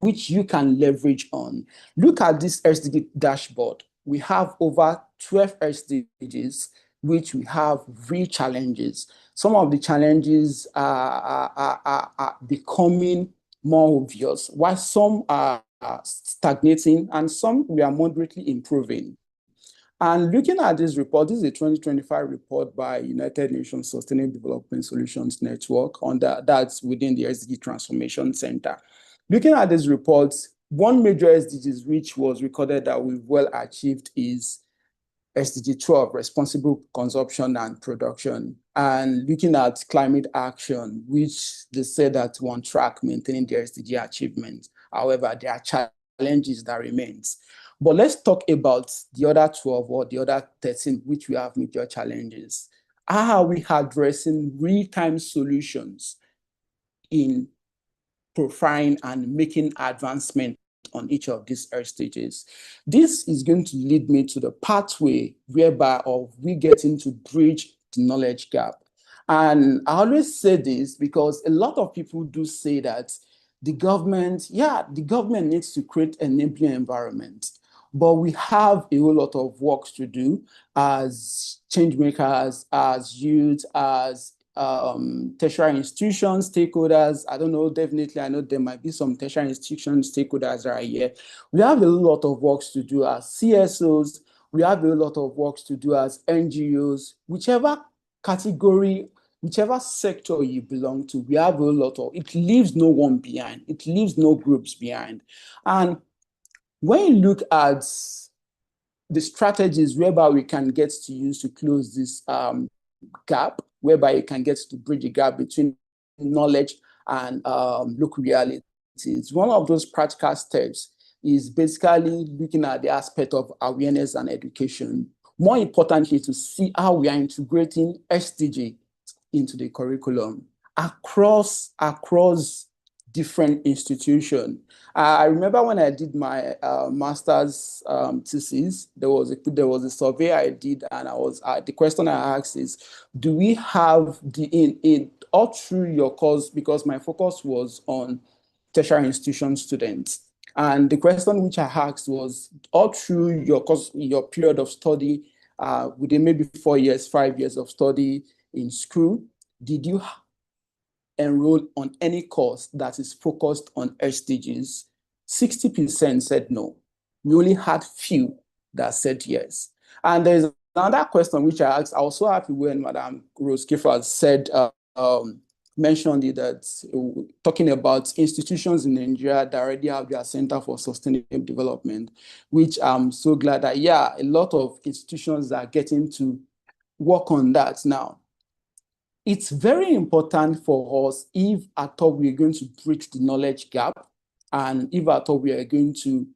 which you can leverage on. Look at this SDG dashboard. we have over 12 SDGs, which we have real challenges. Some of the challenges are becoming more obvious, while some are stagnating and some we are moderately improving. And looking at this report, this is a 2025 report by United Nations Sustainable Development Solutions Network, that's within the SDG Transformation Center. Looking at this report, one major SDGs which was recorded that we've well achieved is SDG 12, responsible consumption and production. And looking at climate action, which they said that we're on track maintaining the SDG achievement. However, there are challenges that remains. But let's talk about the other 12 or the other 13, which we have major challenges. How are we addressing real-time solutions in profiling and making advancement on each of these stages? This is going to lead me to the pathway whereby we get to bridge the knowledge gap. And I always say this because a lot of people do say that the government needs to create an enabling environment. But we have a whole lot of work to do as change makers, as youth, as tertiary institutions, stakeholders. I don't know, definitely, I know there might be some tertiary institution stakeholders right here. We have a lot of work to do as CSOs. We have a lot of work to do as NGOs, whichever category, whichever sector you belong to, we have a lot of, it leaves no one behind. It leaves no groups behind. And when you look at the strategies whereby we can get to use to close this gap, whereby you can get to bridge the gap between knowledge and local realities, one of those practical steps is basically looking at the aspect of awareness and education. More importantly, to see how we are integrating SDG into the curriculum across different institutions. I remember when I did my master's thesis, there was a survey I did, and the question I asked is, do we have all through your course, because my focus was on tertiary institution students, and the question which I asked was, all through your course, your period of study, within maybe 4 years, 5 years of study in school, did you enroll on any course that is focused on SDGs? 60% said no. We only had few that said yes. And there's another question which I asked. I was so happy when Madam Rose Gifford said, mentioned it, that talking about institutions in Nigeria that already have their Center for Sustainable Development, which I'm so glad that, yeah, a lot of institutions are getting to work on that now. It's very important for us, if at all we're going to bridge the knowledge gap, and if at all we are going to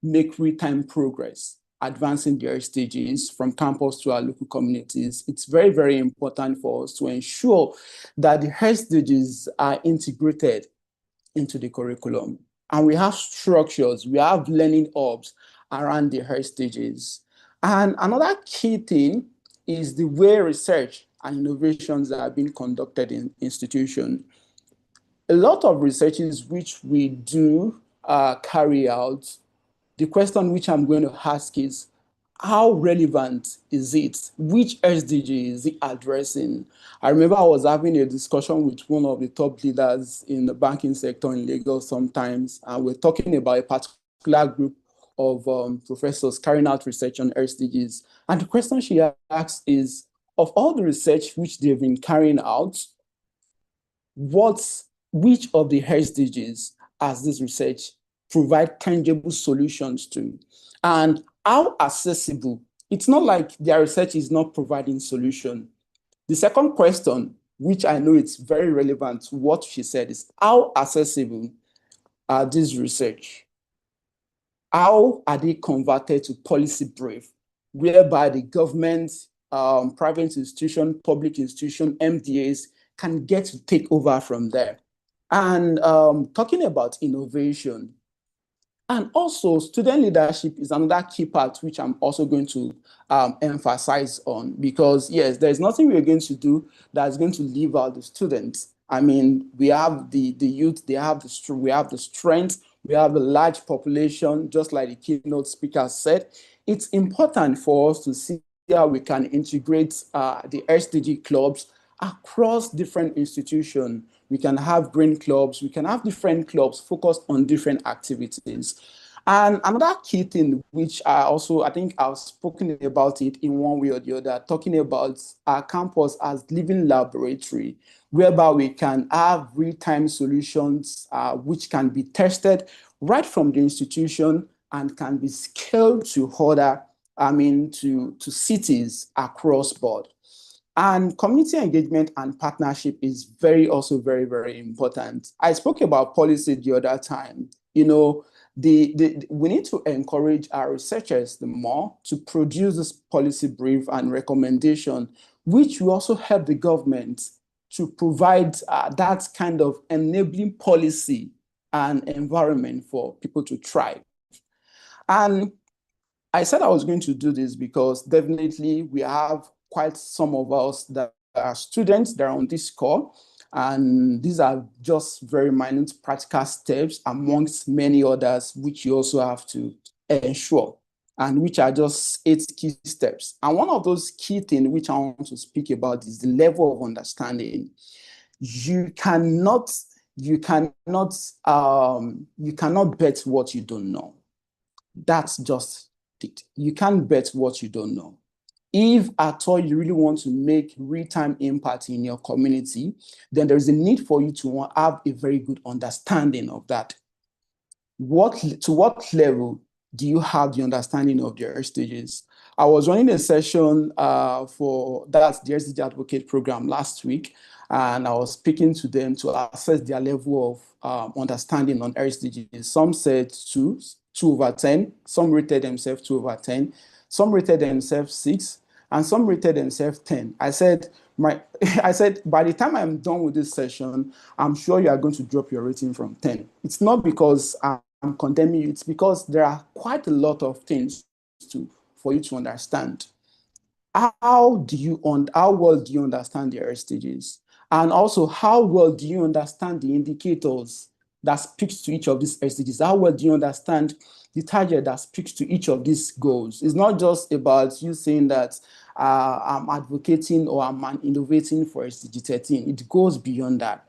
make real-time progress, advancing the SDGs from campus to our local communities, it's very, very important for us to ensure that the SDGs are integrated into the curriculum. And we have structures, we have learning hubs around the SDGs. And another key thing is the way research and innovations are being conducted in institutions. A lot of researches which we do carry out, the question which I'm going to ask is, how relevant is it? Which SDG is it addressing? I remember I was having a discussion with one of the top leaders in the banking sector in Lagos sometimes, and we're talking about a particular group of professors carrying out research on SDGs. And the question she asked is, of all the research which they've been carrying out, which of the SDGs has this research provide tangible solutions to? And how accessible? It's not like their research is not providing solution. The second question, which I know it's very relevant to what she said, is how accessible are these research? How are they converted to policy brief, whereby the government, private institution, public institution, MDAs can get to take over from there? And talking about innovation, and also student leadership is another key part which I'm also going to emphasize on, because yes, there's nothing we're going to do that's going to leave out the students. I mean, we have the youth, we have the strength, We have a large population, just like the keynote speaker said. It's important for us to see how we can integrate the SDG clubs across different institutions. We can have green clubs, we can have different clubs focused on different activities. And another key thing, which I think I've spoken about it in one way or the other, talking about our campus as living laboratory, whereby we can have real-time solutions which can be tested right from the institution and can be scaled to other, to cities across board. And community engagement and partnership is also very, very important. I spoke about policy the other time. You know, we need to encourage our researchers the more to produce this policy brief and recommendation, which will also help the government to provide that kind of enabling policy and environment for people to thrive. And I said I was going to do this because definitely we have quite some of us that are students that are on this call. And these are just very minute practical steps amongst many others, which you also have to ensure, and which are just 8 key steps. And one of those key things which I want to speak about is the level of understanding. You cannot bet what you don't know. That's just it. You can't bet what you don't know. If at all you really want to make real-time impact in your community, then there's a need for you to have a very good understanding of that. To what level do you have the understanding of the SDGs? I was running a session for the SDG Advocate program last week, and I was speaking to them to assess their level of understanding on SDGs. Some said 2 over 10, some rated themselves 2 over 10, some rated themselves 6, and some rated themselves 10. I said, by the time I'm done with this session, I'm sure you are going to drop your rating from 10. It's not because I'm condemning you, it's because there are quite a lot of things for you to understand. How well do you understand the SDGs? And also, how well do you understand the indicators that speaks to each of these SDGs? How well do you understand the target that speaks to each of these goals? It's not just about you saying that I'm advocating or I'm innovating for SDG 13. It goes beyond that.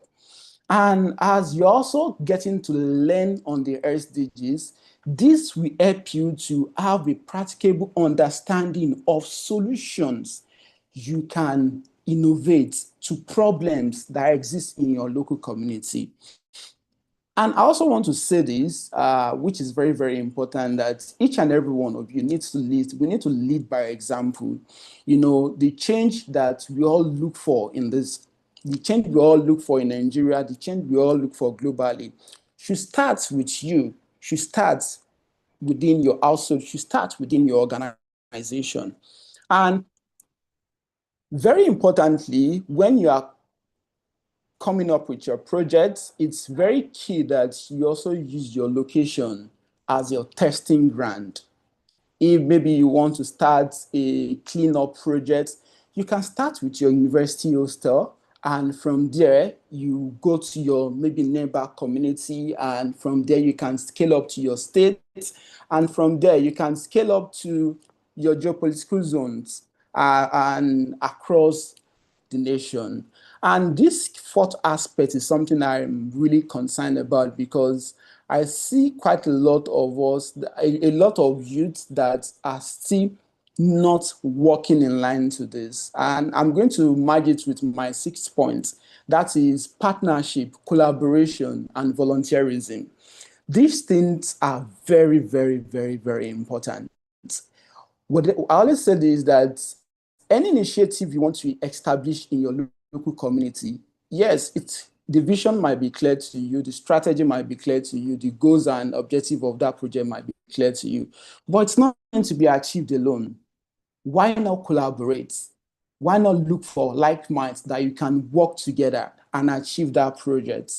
And as you're also getting to learn on the SDGs, this will help you to have a practicable understanding of solutions you can innovate to problems that exist in your local community. And I also want to say this, which is very, very important, that each and every one of you needs to lead. We need to lead by example. You know, the change that we all look for in this, the change we all look for in Nigeria, the change we all look for globally, should start with you, should start within your household, should start within your organization. And very importantly, when you are coming up with your projects, it's very key that you also use your location as your testing ground. If maybe you want to start a cleanup project, you can start with your university hostel, and from there you go to your maybe neighbor community, and from there you can scale up to your state, and from there you can scale up to your geopolitical zones and across the nation. And this 4th aspect is something I'm really concerned about, because I see quite a lot of us, a lot of youth that are still not working in line to this. And I'm going to merge it with my 6th point. That is partnership, collaboration, and volunteerism. These things are very, very, very, very important. What I always say is that any initiative you want to establish in your local community, yes, the vision might be clear to you, the strategy might be clear to you, the goals and objective of that project might be clear to you, but it's not going to be achieved alone. Why not collaborate? Why not look for like minds that you can work together and achieve that project?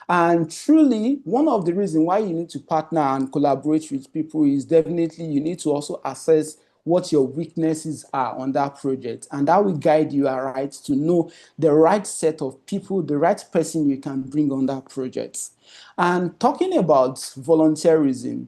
And truly, one of the reasons why you need to partner and collaborate with people is definitely you need to also assess what your weaknesses are on that project. And that will guide you, all right, to know the right set of people, the right person you can bring on that project. And talking about volunteerism,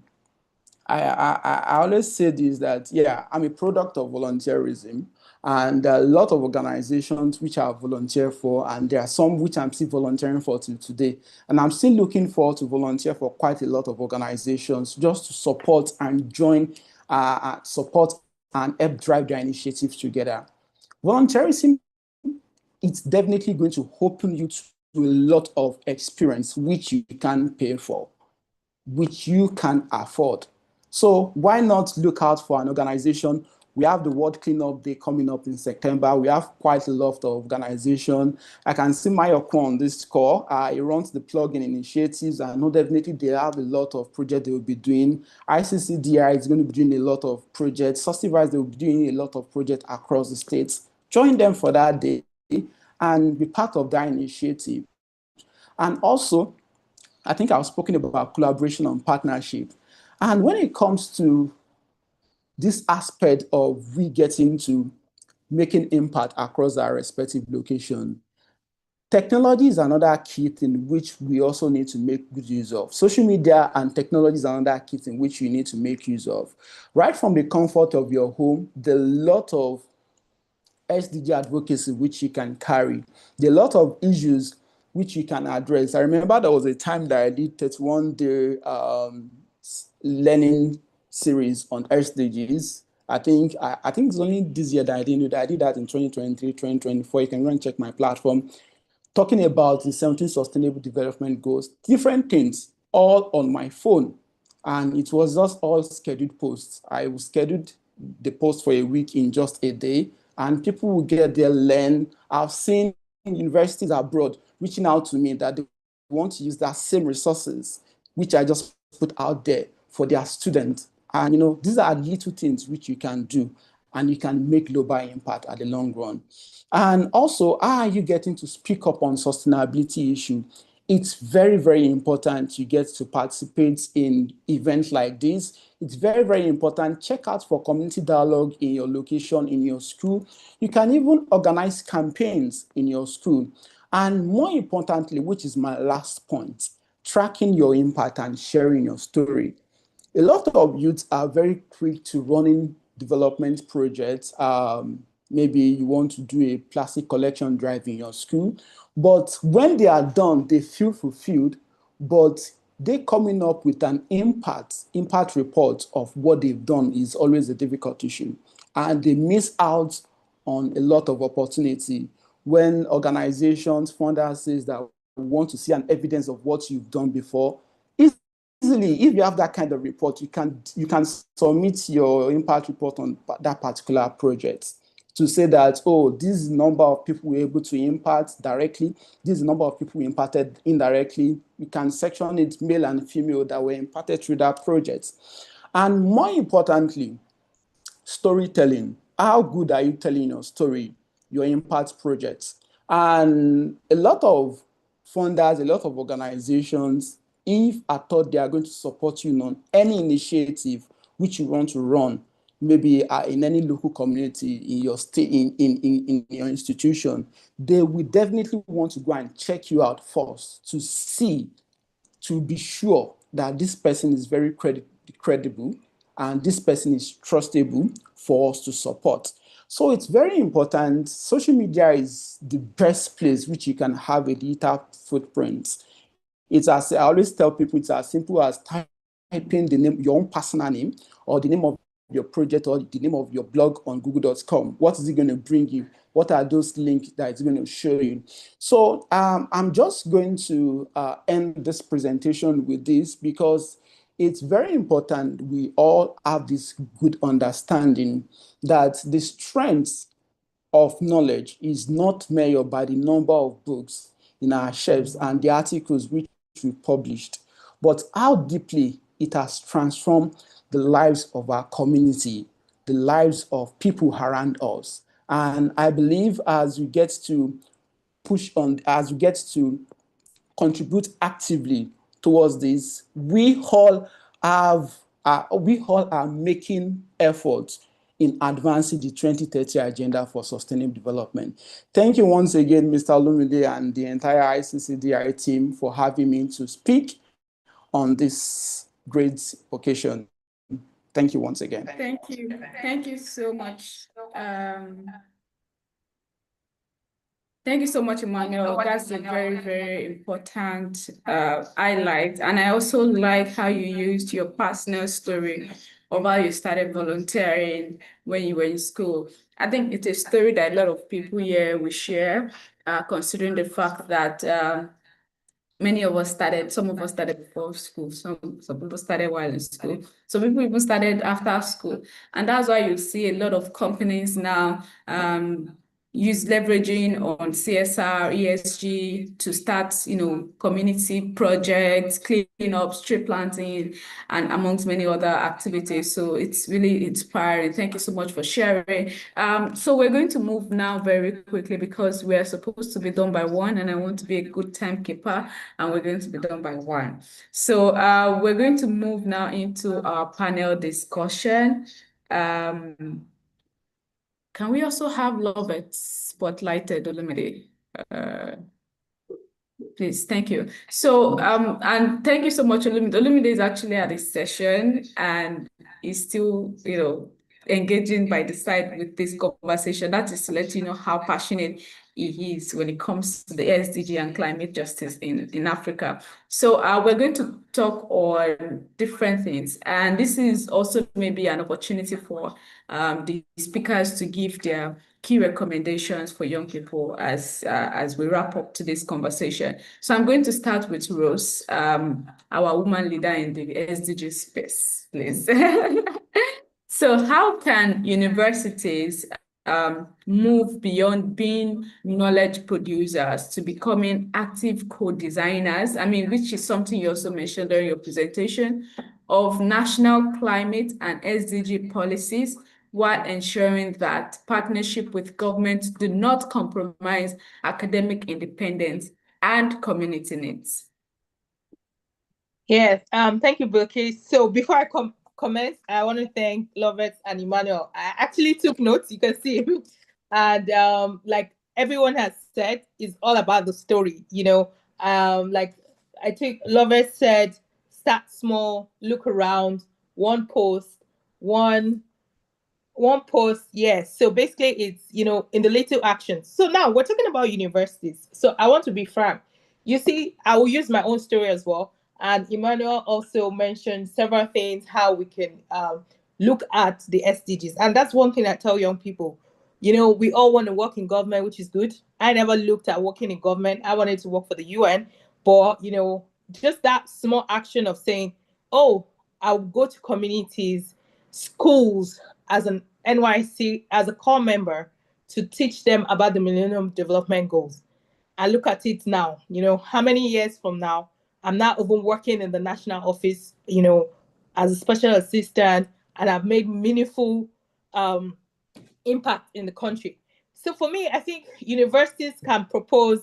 I always say this, that, yeah, I'm a product of volunteerism. And there are a lot of organizations which I volunteer for, and there are some which I'm still volunteering for till today. And I'm still looking forward to volunteer for quite a lot of organizations just to support and join, support and help drive their initiatives together. Volunteerism, it's definitely going to open you to a lot of experience which you can pay for, which you can afford. So why not look out for an organization? We have the World Cleanup Day coming up in September. We have quite a lot of organization. I can see Mayoko on this call. He runs the plugin initiatives. I know definitely they have a lot of projects they will be doing. ICCDI is going to be doing a lot of projects. Sustivice, they will be doing a lot of projects across the states. Join them for that day and be part of that initiative. And also, I think I've spoken about collaboration and partnership. And when it comes to this aspect of we getting to making impact across our respective location, technology is another key thing which we also need to make good use of. Social media and technology is another key thing which you need to make use of. Right from the comfort of your home, there are a lot of SDG advocacy which you can carry. There are a lot of issues which you can address. I remember there was a time that I did 31-day learning series on SDGs. I think it's only this year that I didn't do that. I did that in 2023, 2024. You can go and check my platform, talking about the 17 Sustainable Development Goals, different things, all on my phone. And it was just all scheduled posts. I scheduled the post for a week in just a day, and people will get there, learn. I've seen universities abroad reaching out to me that they want to use that same resources, which I just put out there for their students. And, these are little things which you can do, and you can make global impact at the long run. And also, how are you getting to speak up on sustainability issue? It's very, very important you get to participate in events like this. It's very, very important. Check out for community dialogue in your location, in your school. You can even organize campaigns in your school. And more importantly, which is my last point, tracking your impact and sharing your story. A lot of youths are very quick to running development projects. Maybe you want to do a plastic collection drive in your school, but when they are done, they feel fulfilled, but they coming up with an impact report of what they've done is always a difficult issue. And they miss out on a lot of opportunity when organizations, funders says that we want to see an evidence of what you've done before. Easily, if you have that kind of report, you can submit your impact report on that particular project to say that, oh, this is the number of people we're able to impact directly, this is the number of people we impacted indirectly. You can section it male and female that were impacted through that project. And more importantly, storytelling. How good are you telling your story, your impact projects? And a lot of funders, a lot of organizations, if at all they are going to support you on any initiative which you want to run, maybe in any local community, in your state, in your institution, they will definitely want to go and check you out first to see, to be sure that this person is very credible and this person is trustable for us to support. So it's very important. Social media is the best place which you can have a digital footprint. It's as I always tell people, it's as simple as typing the name, your own personal name, or the name of your project, or the name of your blog on google.com. What is it going to bring you? What are those links that it's going to show you? So I'm just going to end this presentation with this, because it's very important we all have this good understanding that the strength of knowledge is not measured by the number of books in our shelves and the articles which we published, but how deeply it has transformed the lives of our community, the lives of people around us. And I believe as we get to push on, as we get to contribute actively towards this, we all are making efforts in advancing the 2030 Agenda for Sustainable Development. Thank you once again, Mr. Olumide and the entire ICCDI team for having me to speak on this great occasion. Thank you once again. Thank you. Thank you so much. Thank you so much, Emmanuel. That's a very, very important highlight. And I also like how you used your personal story of how you started volunteering when you were in school. I think it's a story that a lot of people here will share, considering the fact that many of us started, some of us started before school, some people started while in school, some people even started after school. And that's why you see a lot of companies now use leveraging on CSR, ESG to start, community projects, cleaning up, tree planting, and amongst many other activities. So it's really inspiring. Thank you so much for sharing. So we're going to move now very quickly because we're supposed to be done by 1, and I want to be a good timekeeper, and we're going to be done by 1. So we're going to move now into our panel discussion. Can we also have Lovett spotlighted, Olumide? Please, thank you. So, and thank you so much, Olumide. Olumide is actually at this session and is still, engaging by the side with this conversation. That is to let you know how passionate he is when it comes to the SDG and climate justice in Africa. So we're going to talk on different things. And this is also maybe an opportunity for the speakers to give their key recommendations for young people as we wrap up today's conversation. So I'm going to start with Rose, our woman leader in the SDG space, please. So how can universities move beyond being knowledge producers to becoming active co-designers? I mean, which is something you also mentioned during your presentation, of national climate and SDG policies, while ensuring that partnership with government do not compromise academic independence and community needs. Yes, thank you, Bilkis. So before I comment, I want to thank Lovett and Emmanuel. I actually took notes, you can see. And like everyone has said, it's all about the story, like I think Lovett said, start small, look around, one post, one post, yes. So basically it's, in the little actions. So now we're talking about universities. So I want to be frank. You see, I will use my own story as well. And Emmanuel also mentioned several things, how we can look at the SDGs. And that's one thing I tell young people. We all want to work in government, which is good. I never looked at working in government. I wanted to work for the UN. But, just that small action of saying, oh, I'll go to communities, schools, as an NYC, as a core member, to teach them about the Millennium Development Goals. I look at it now, how many years from now, I'm not even working in the national office, as a special assistant, and I've made meaningful impact in the country. So for me, I think universities can propose,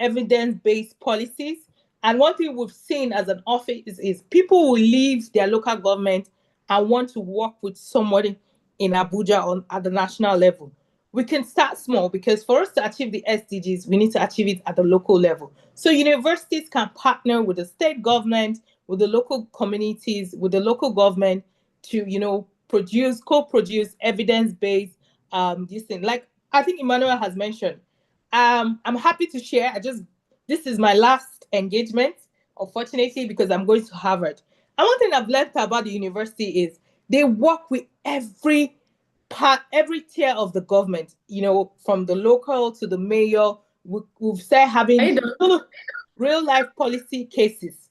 evidence-based policies. And one thing we've seen as an office is people will leave their local government and want to work with somebody in Abuja at the national level. We can start small, because for us to achieve the SDGs, we need to achieve it at the local level. So universities can partner with the state government, with the local communities, with the local government to, co-produce evidence-based this thing. Like I think Emmanuel has mentioned. I'm happy to share. This is my last engagement, unfortunately, because I'm going to Harvard. And one thing I've learned about the university is they work with every tier of the government, from the local to the mayor. We've started having real life policy cases,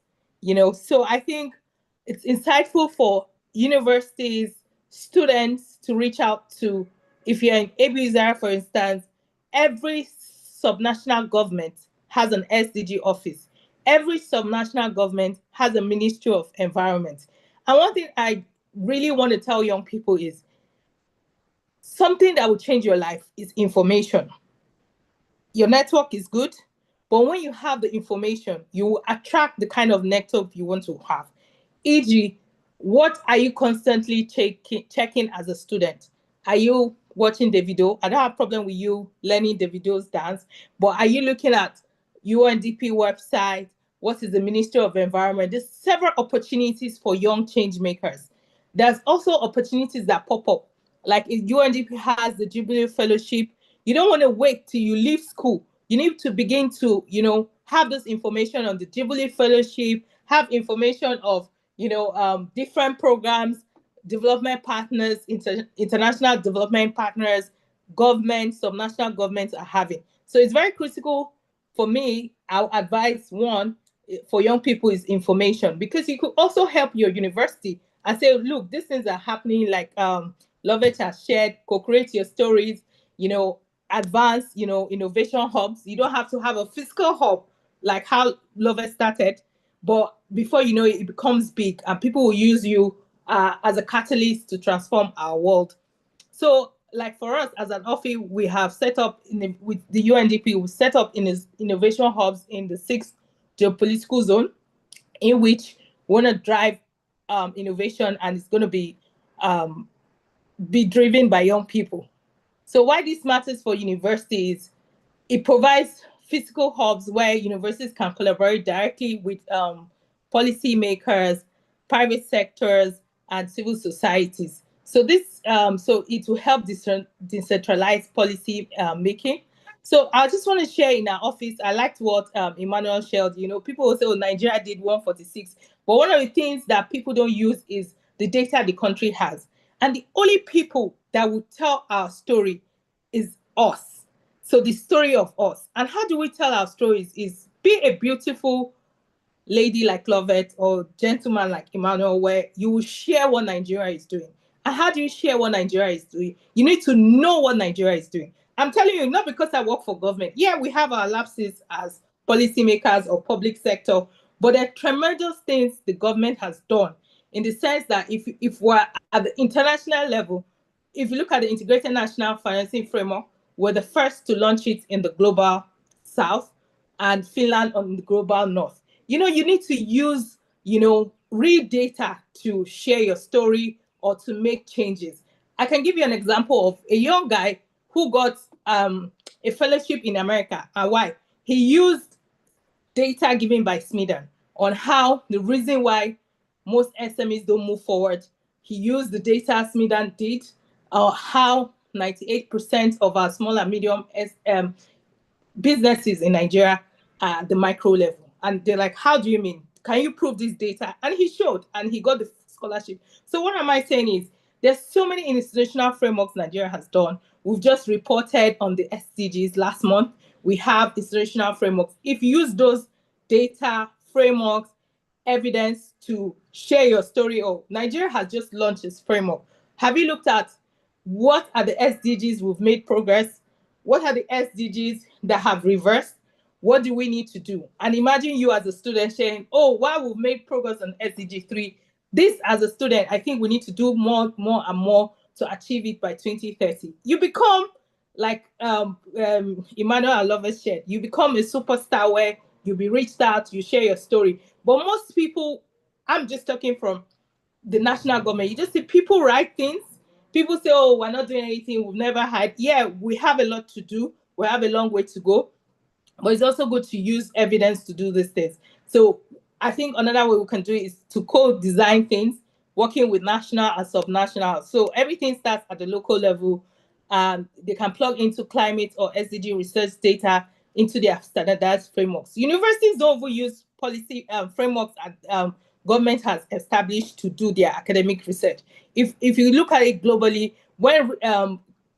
so I think it's insightful for universities, students to reach out to. If you're in ABUZAR, for instance, every subnational government has an SDG office. Every subnational government has a Ministry of Environment. And one thing I really want to tell young people is something that will change your life is information. Your network is good, but when you have the information, you will attract the kind of network you want to have. E.g., what are you constantly checking as a student? Are you watching the video? I don't have a problem with you learning the videos dance, but are you looking at UNDP website? What is the Ministry of Environment? There's several opportunities for young change makers. There's also opportunities that pop up. Like if UNDP has the Jubilee Fellowship, you don't want to wait till you leave school. You need to begin to, have this information on the Jubilee Fellowship, have information of, different programs, development partners, international development partners, governments, subnational governments are having. So it's very critical for me. I'll advise one for young people is information, because you could also help your university and say, look, these things are happening, like Lovett has shared, co-create your stories, advance, innovation hubs. You don't have to have a physical hub like how Lovett started, but before you know it, it becomes big and people will use you as a catalyst to transform our world. So like for us as an office, we have set up with the UNDP, we set up in innovation hubs in the 6th geopolitical zone, in which we want to drive innovation, and it's going to be driven by young people. So why this matters for universities, it provides physical hubs where universities can collaborate directly with policymakers, private sectors, and civil societies. So this, so it will help decentralize policy making. So I just want to share in our office, I liked what Emmanuel shared. People will say, oh, Nigeria did 146. But one of the things that people don't use is the data the country has. And the only people that will tell our story is us. So the story of us. And how do we tell our stories is be a beautiful lady like Lovett or gentleman like Emmanuel, where you will share what Nigeria is doing. And how do you share what Nigeria is doing? You need to know what Nigeria is doing. I'm telling you, not because I work for government. Yeah, we have our lapses as policymakers or public sector, but there are tremendous things the government has done, in the sense that if we're at the international level, if you look at the Integrated National Financing Framework, we're the first to launch it in the global south, and Finland on the global north. You need to use, real data to share your story or to make changes. I can give you an example of a young guy who got a fellowship in America. And why? He used data given by Smithern on how the reason why most SMEs don't move forward. He used the data Smithern did, how 98% of our small and medium businesses in Nigeria are at the micro level. And they're like, how do you mean? Can you prove this data? And he showed, and he got the scholarship. So what am I saying is, there's so many institutional frameworks Nigeria has done. We've just reported on the SDGs last month. We have institutional frameworks. If you use those data, frameworks, evidence to share your story, Nigeria has just launched its framework. Have you looked at what are the SDGs we've made progress? What are the SDGs that have reversed? What do we need to do? And imagine you as a student saying, oh, while we've made progress on SDG 3, this as a student, I think we need to do more and more to achieve it by 2030. You become like Emmanuel and Lovett shared, you become a superstar where you'll be reached out, you share your story. But most people, I'm just talking from the national government, you just see people write things. People say, oh, we're not doing anything, we've never had. Yeah, we have a lot to do. We have a long way to go. But it's also good to use evidence to do these things. So I think another way we can do it is to co-design things, working with national and subnational. So everything starts at the local level. They can plug into climate or SDG research data into their standardized frameworks. Universities don't even use policy frameworks that government has established to do their academic research. If you look at it globally, when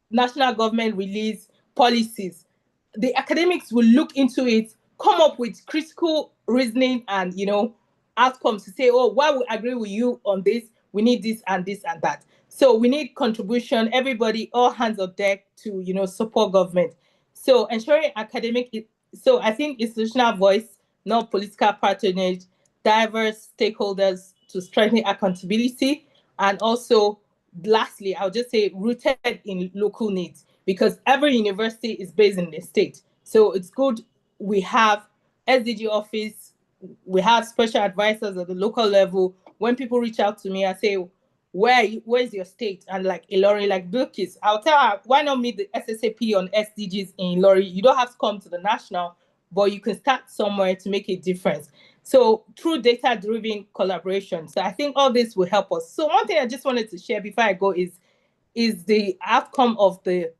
national government release policies, the academics will look into it, come up with critical reasoning and outcomes to say, oh, while we agree with you on this, we need this and this and that. So we need contribution, everybody, all hands on deck to support government. So ensuring academic, so I think institutional voice, not political patronage, diverse stakeholders to strengthen accountability, and also lastly, I'll just say rooted in local needs, because every university is based in the state. So it's good we have SDG office, we have special advisors at the local level when people reach out to me, I say, where's your state? And like Ilori, like Bilkis, I'll tell her, why not meet the SSAP on SDGs in Ilori? You don't have to come to the national, but you can start somewhere to make a difference. So through data-driven collaboration. So I think all this will help us. So one thing I just wanted to share before I go is the outcome of the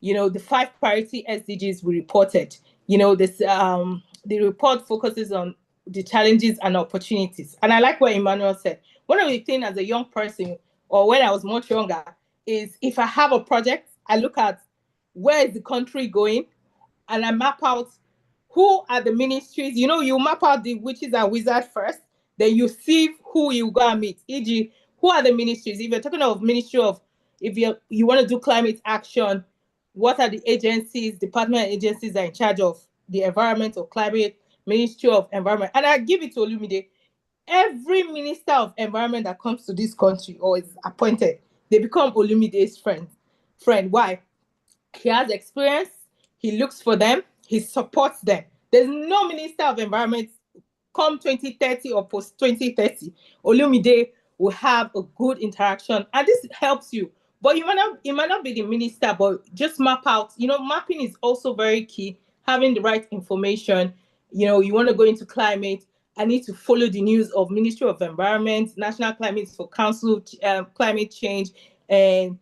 5 priority SDGs we reported. The report focuses on the challenges and opportunities. And I like what Emmanuel said. One of the things as a young person, or when I was much younger, is if I have a project, I look at where is the country going, and I map out who are the ministries. You map out the witches and wizards first, then you see who you go and meet. E.g., who are the ministries? If you're talking of ministry of, if you want to do climate action, what are the agencies, department agencies that are in charge of the environment or climate? Ministry of Environment. And I give it to Olumide. Every minister of environment that comes to this country or is appointed, they become Olumide's friend. Why? He has experience, he looks for them, he supports them. There's no minister of environment come 2030 or post 2030. Olumide will have a good interaction, and this helps you. But you might not be the minister, but just map out. Mapping is also very key. Having the right information. You want to go into climate. I need to follow the news of Ministry of Environment, National Climate for Council, Climate Change, and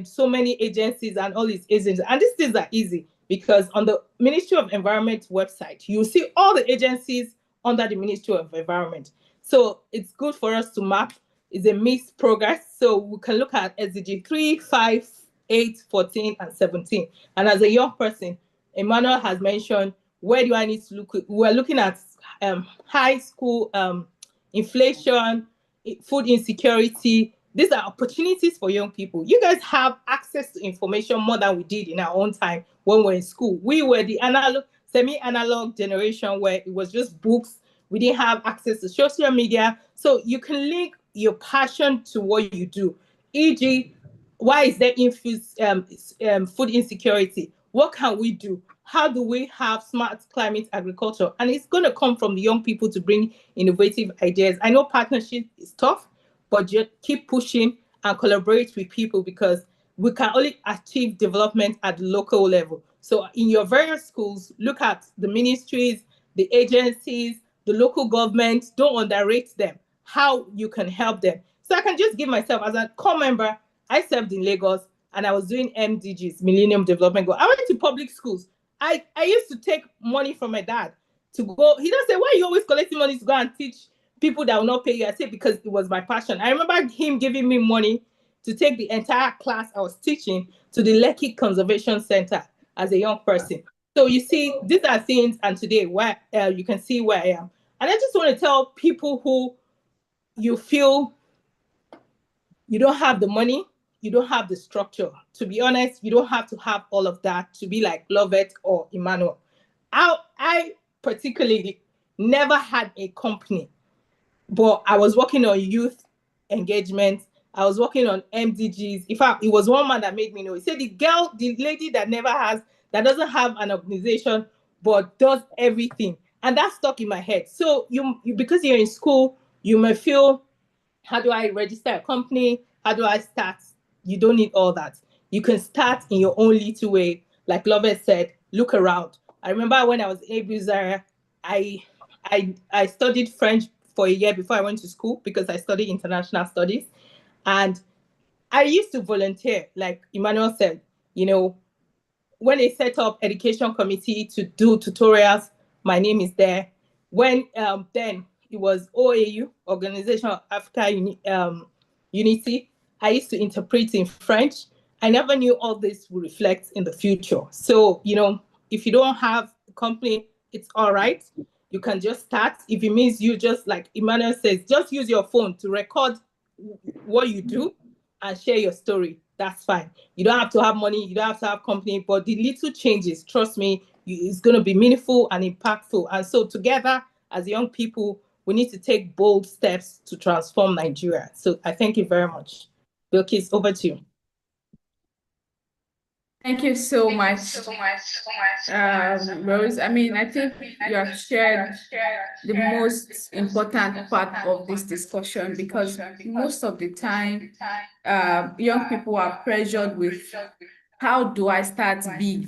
so many agencies and all these agencies. And these things are easy because on the Ministry of Environment website, you see all the agencies under the Ministry of Environment. So it's good for us to map. It's a mixed progress. So we can look at SDG 3, 5, 8, 14, and 17. And as a young person, Emmanuel has mentioned, where do I need to look? We're looking at high school inflation, food insecurity. These are opportunities for young people. You guys have access to information more than we did in our own time when we were in school. We were the semi-analog generation where it was just books. We didn't have access to social media. So you can link your passion to what you do. E.g., why is there food insecurity? What can we do? How do we have smart climate agriculture? And it's going to come from the young people to bring innovative ideas. I know partnership is tough, but just keep pushing and collaborate with people, because we can only achieve development at the local level. So in your various schools, look at the ministries, the agencies, the local government. Don't underrate them, how you can help them. So I can just give myself, as a core member, I served in Lagos and I was doing MDGs, Millennium Development Goal. I went to public schools. I used to take money from my dad to go. He doesn't say, why are you always collecting money to go and teach people that will not pay you? I say, because it was my passion. I remember him giving me money to take the entire class I was teaching to the Lekki Conservation Center as a young person. So you see, these are things, and today where you can see where I am. And I just want to tell people who you feel you don't have the money, you don't have the structure. To be honest, you don't have to have all of that to be like Lovett or Emmanuel. I particularly never had a company, but I was working on youth engagement. I was working on MDGs. In fact, it was one man that made me know. He said the lady that doesn't have an organization, but does everything. And that stuck in my head. So you because you're in school, you may feel, how do I register a company? How do I start? You don't need all that. You can start in your own little way. Like Lovett said, look around. I remember when I was in Abu Zaria, I studied French for a year before I went to school, because I studied international studies. And I used to volunteer, like Emmanuel said, when they set up education committee to do tutorials, my name is there. When then it was OAU, Organization of Africa Unity, I used to interpret in French. I never knew all this would reflect in the future. So, if you don't have a company, it's all right. You can just start. If it means you just, like Emmanuel says, just use your phone to record what you do and share your story. That's fine. You don't have to have money. You don't have to have company, but the little changes, trust me, it's going to be meaningful and impactful. And so together, as young people, we need to take bold steps to transform Nigeria. So I thank you very much. Bilkis, over to you. Thank you so much, Rose. I mean, I think you have shared the most important part of this discussion, because most of the time, young people are pressured with, how do I start big,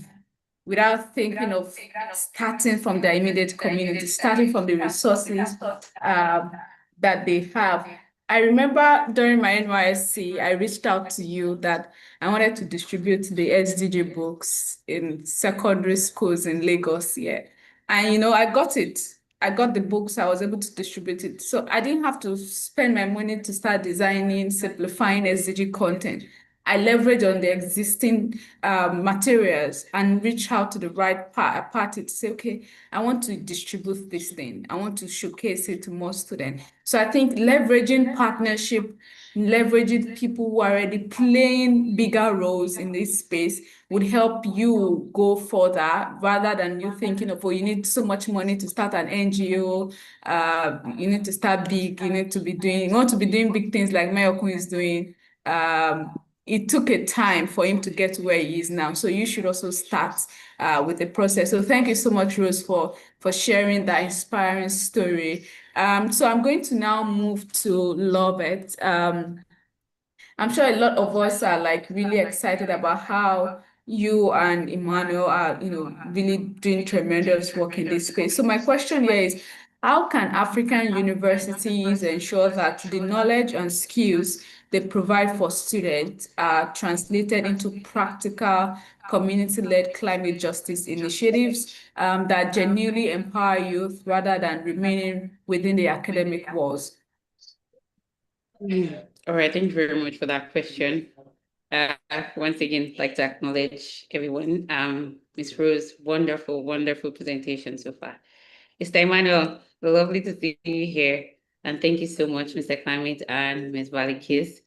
without thinking of starting from their immediate community, starting from the resources that they have. I remember during my NYSC, I reached out to you that I wanted to distribute the SDG books in secondary schools in Lagos here. And, you know, I got it. I got the books, I was able to distribute it. So I didn't have to spend my money to start designing, simplifying SDG content. I leverage on the existing materials and reach out to the right party to say, okay, I want to distribute this thing. I want to showcase it to more students. So I think leveraging partnership, leveraging people who are already playing bigger roles in this space would help you go further, rather than you thinking of, oh, you need so much money to start an NGO, you need to start big, you want to be doing big things like Mayokun is doing. It took a time for him to get to where he is now. So you should also start with the process. So thank you so much, Rose, for sharing that inspiring story. So I'm going to now move to Lovett. I'm sure a lot of us are like really excited about how you and Emmanuel are, really doing tremendous work in this space. So my question here is, how can African universities ensure that the knowledge and skills they provide for students are translated into practical community-led climate justice initiatives that genuinely empower youth rather than remaining within the academic walls? All right, thank you very much for that question. Once again, I'd like to acknowledge everyone. Ms. Rose, wonderful, wonderful presentation so far. Mr. Emmanuel, lovely to see you here. And thank you so much, Mr. Climate and Ms. Valikis.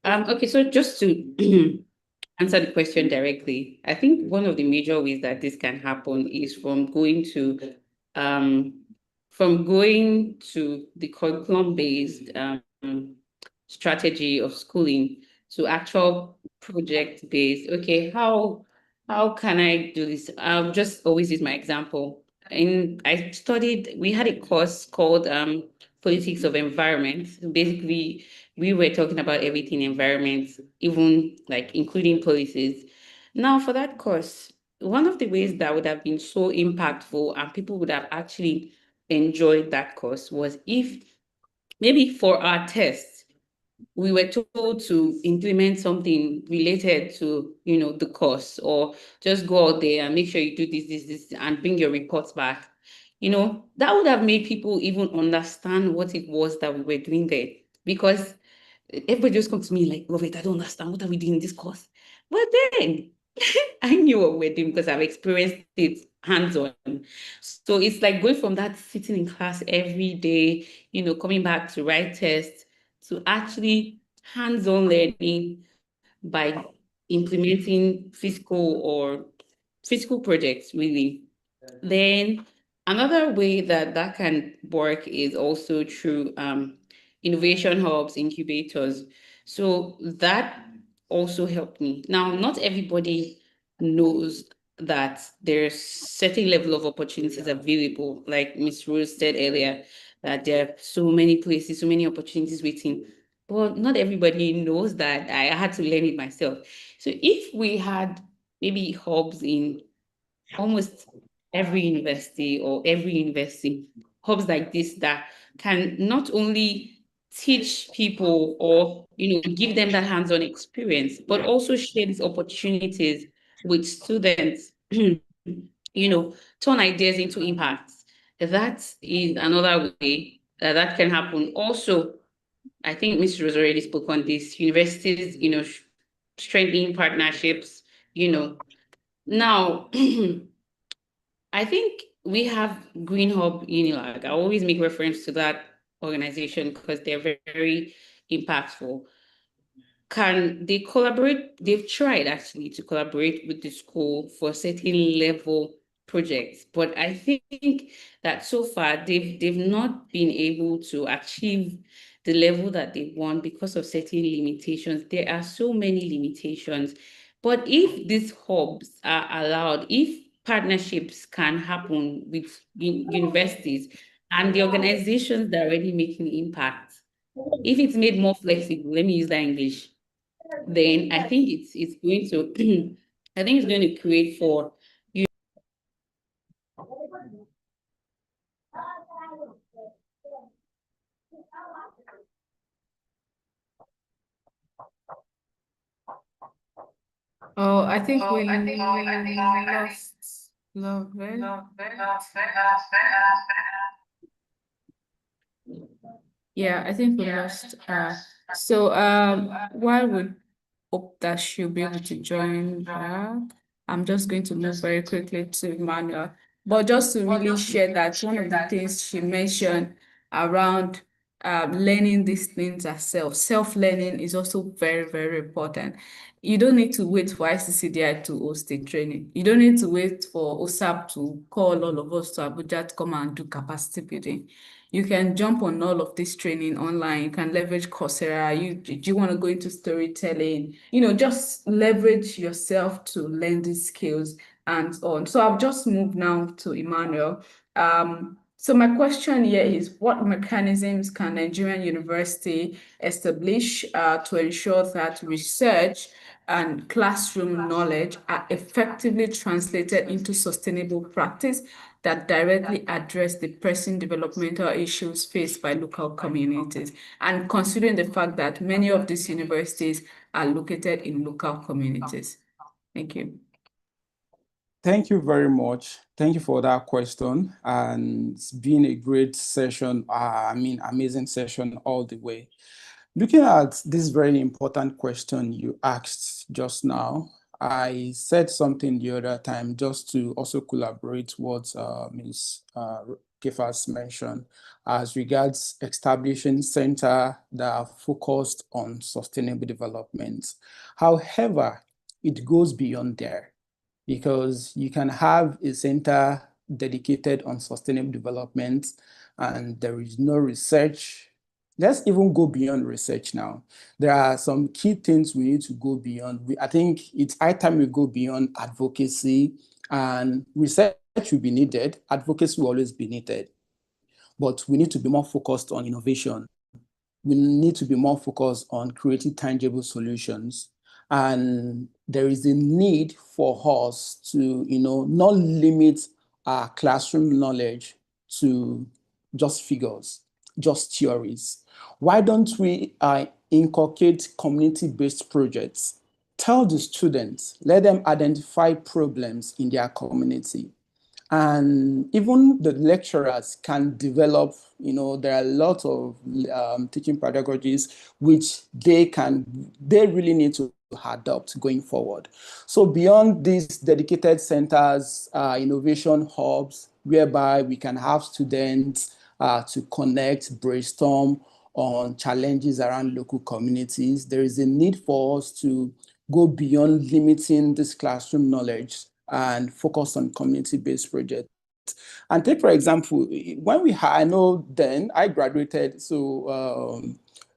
Okay, so just to answer the question directly, I think one of the major ways that this can happen is from going to the curriculum-based strategy of schooling to actual project-based. Okay, how can I do this? I'll just always use my example. We had a course called Politics of Environment. Basically, we were talking about everything environment, even like including policies. Now, for that course, one of the ways that would have been so impactful and people would have actually enjoyed that course was if maybe for our tests, we were told to implement something related to, the course, or just go out there and make sure you do this, and bring your reports back. That would have made people even understand what it was that we were doing there. Because everybody just comes to me like, Robert, I don't understand. What are we doing in this course? But then I knew what we're doing because I've experienced it hands-on. So it's like going from that sitting in class every day, coming back to write tests, to actually hands-on learning by implementing physical projects, really. Then another way that can work is also through innovation hubs, incubators. So that also helped me. Now, not everybody knows that there's certain level of opportunities available. Like Ms. Rose said earlier, that there are so many places, so many opportunities waiting. But not everybody knows that. I had to learn it myself. So if we had maybe hubs in almost every university, hubs like this that can not only teach people or give them that hands-on experience, but also share these opportunities with students, turn ideas into impacts. That is another way that can happen. Also, I think Ms. Rose already spoke on this. Universities, strengthening partnerships, Now, I think we have Green Hub Unilag. I always make reference to that organization because they're very, very impactful. Can they collaborate? They've tried actually to collaborate with the school for certain level projects, but I think that so far they've not been able to achieve the level that they want because of certain limitations. There are so many limitations. But if these hubs are allowed, if partnerships can happen with universities and the organizations that are already making impact, if it's made more flexible, let me use that English, then I think it's going to I think it's going to create for you. Oh, I think we lost Lovell. Yeah, I think we lost. So while we hope that she'll be able to join back, I'm just going to move very quickly to Emmanuel. But just to really share that one of the things she mentioned around learning these things herself, self-learning is also very, very important. You don't need to wait for ICCDI to host a training. You don't need to wait for OSAP to call all of us to Abuja to come and do capacity building. You can jump on all of this training online. You can leverage Coursera. Do you want to go into storytelling? Just leverage yourself to learn these skills and on. So I've just moved now to Emmanuel. So my question here is, what mechanisms can Nigerian University establish to ensure that research and classroom knowledge are effectively translated into sustainable practice that directly address the pressing developmental issues faced by local communities, and considering the fact that many of these universities are located in local communities? Thank you. Thank you very much. Thank you for that question. And it's been a great session. Amazing session all the way. Looking at this very important question you asked just now, I said something the other time just to also collaborate what Ms. Kefas mentioned as regards establishing centers that are focused on sustainable development. However, it goes beyond there, because you can have a center dedicated on sustainable development and there is no research. Let's even go beyond research now. There are some key things we need to go beyond. I think it's high time we go beyond advocacy, and research will be needed. Advocacy will always be needed. But we need to be more focused on innovation. We need to be more focused on creating tangible solutions. And there is a need for us to, not limit our classroom knowledge to just figures, just theories. Why don't we inculcate community-based projects? Tell the students, let them identify problems in their community. And even the lecturers can develop, there are a lot of teaching pedagogies which they really need to adopt going forward. So beyond these dedicated centers, innovation hubs, whereby we can have students to connect, brainstorm on challenges around local communities, there is a need for us to go beyond limiting this classroom knowledge and focus on community-based projects. And take, for example, I know then I graduated, so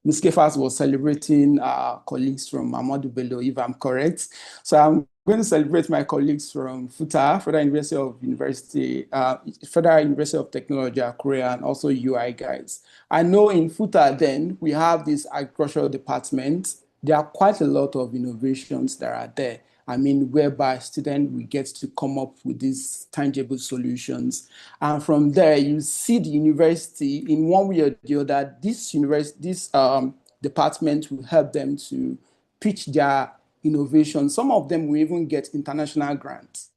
Ms. Kefas was celebrating colleagues from Ahmadu Bello, if I'm correct. So I'm going to celebrate my colleagues from FUTA, Federal University of Technology, Akure, and also UI guys. I know in FUTA then, we have this agricultural department. There are quite a lot of innovations that are there. Whereby students will get to come up with these tangible solutions. And from there, you see the university in one way or the other, this department will help them to pitch their innovation. Some of them will even get international grants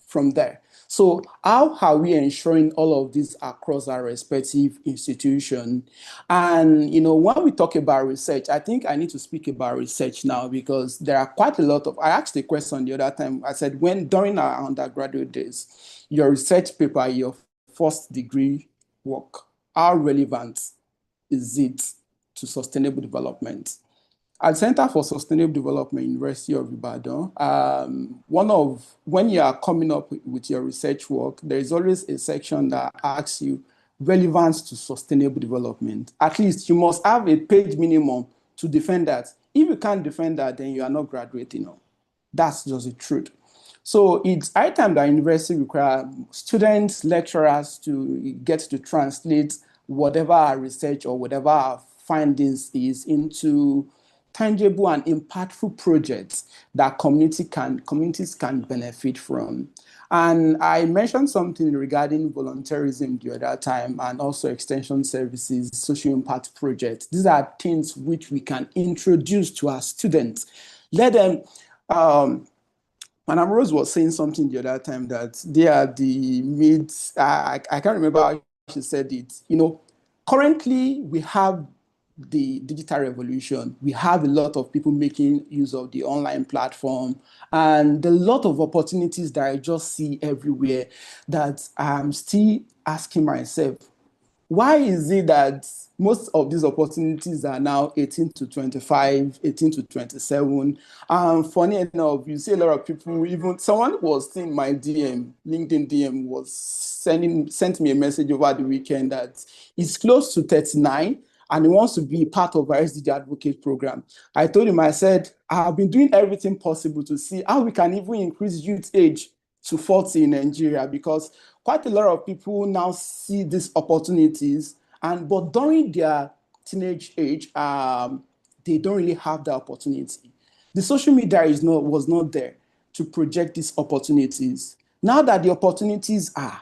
from there. So how are we ensuring all of this across our respective institutions? And, when we talk about research, I think I need to speak about research now, because there are quite a lot of, I asked a question the other time. I said, during our undergraduate days, your research paper, your first degree work, how relevant is it to sustainable development? At Center for Sustainable Development, University of Ibadan, when you are coming up with your research work, there is always a section that asks you relevance to sustainable development. At least you must have a page minimum to defend that. If you can't defend that, then you are not graduating. That's just the truth. So it's high time that university require students, lecturers to get to translate whatever our research or whatever our findings is into tangible and impactful projects that communities can benefit from. And I mentioned something regarding volunteerism the other time, and also extension services, social impact projects. These are things which we can introduce to our students. Let them, Madam Rose was saying something the other time that they are the I can't remember how she said it. You know, currently we have the digital revolution. We have a lot of people making use of the online platform, and a lot of opportunities that I just see everywhere that I'm still asking myself, why is it that most of these opportunities are now 18 to 25, 18 to 27? Funny enough, you see a lot of people, even someone was in my DM, LinkedIn DM, was sent me a message over the weekend that he's close to 39 and he wants to be part of our SDG Advocate program. I told him, I said, I've been doing everything possible to see how we can even increase youth age to 40 in Nigeria, because quite a lot of people now see these opportunities, but during their teenage age, they don't really have the opportunity. The social media was not there to project these opportunities. Now that the opportunities are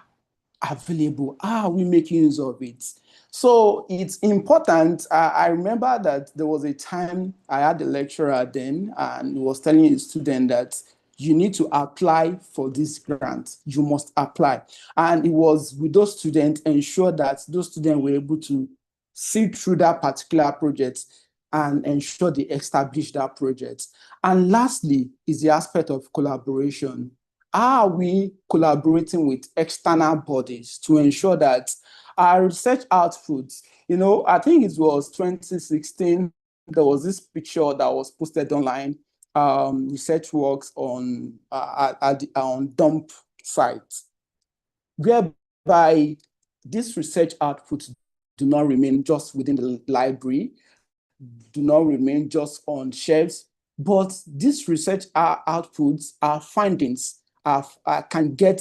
available, how are we making use of it? So it's important. I remember that there was a time I had a lecturer then, and he was telling a student that you need to apply for this grant. You must apply. And it was with those students, ensure that those students were able to see through that particular project and ensure they establish that project. And lastly is the aspect of collaboration. How are we collaborating with external bodies to ensure that our research outputs, I think it was 2016, there was this picture that was posted online, research works on dump sites, whereby this research outputs do not remain just within the library, do not remain just on shelves, but these research outputs, our findings, can get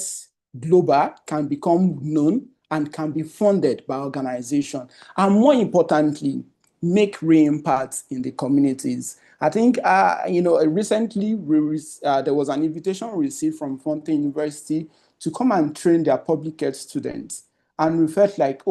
global, can become known, and can be funded by organizations. And more importantly, make real impact in the communities. I think, recently there was an invitation received from Fountain University to come and train their public health students. And we felt like,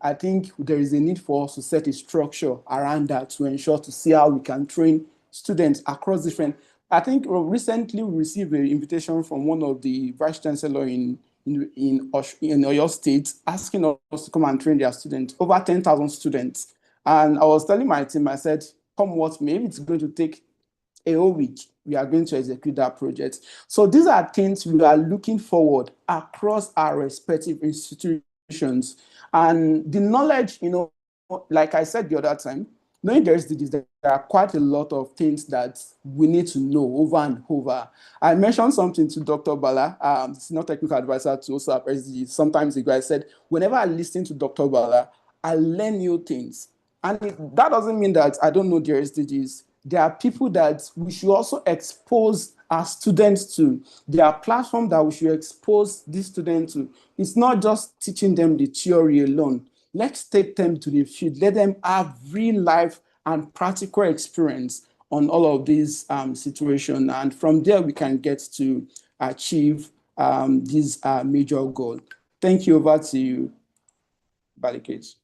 I think there is a need for us to set a structure around that to ensure to see how we can train students across different. I think recently we received an invitation from one of the vice chancellor in Oyo State, asking us to come and train their students, over 10,000 students. And I was telling my team, I said, come what may, it's going to take a whole week. We are going to execute that project. So these are things we are looking forward across our respective institutions. And the knowledge, like I said the other time, knowing there are quite a lot of things that we need to know over and over. I mentioned something to Dr. Bala, senior technical advisor to OSAP SDG. Sometimes ago, I said, whenever I listen to Dr. Bala, I learn new things. And that doesn't mean that I don't know their SDGs. There are people that we should also expose our students to. There are platforms that we should expose these students to. It's not just teaching them the theory alone. Let's take them to the field. Let them have real life and practical experience on all of these situations. And from there, we can get to achieve this major goal. Thank you. Over to you, Balikate.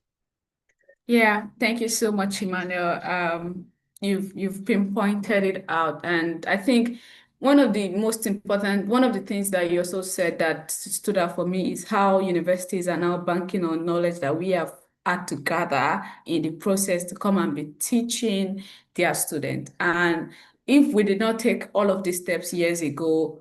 Yeah, thank you so much, Emmanuel. You've pinpointed it out, and I think one of the things that you also said that stood out for me is how universities are now banking on knowledge that we have had to gather in the process to come and be teaching their students. And if we did not take all of these steps years ago,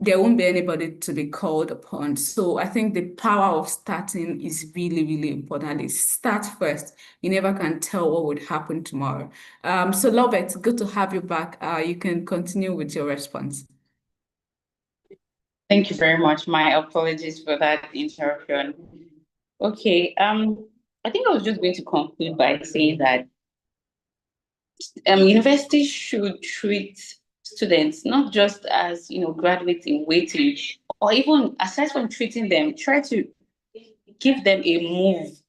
there won't be anybody to be called upon. So I think the power of starting is really, really important. It's start first. You never can tell what would happen tomorrow. So Lovett, good to have you back. You can continue with your response. Thank you very much. My apologies for that interruption. Okay, I think I was just going to conclude by saying that universities should treat students, not just as, graduates in waiting, or even aside from treating them, try to give them a move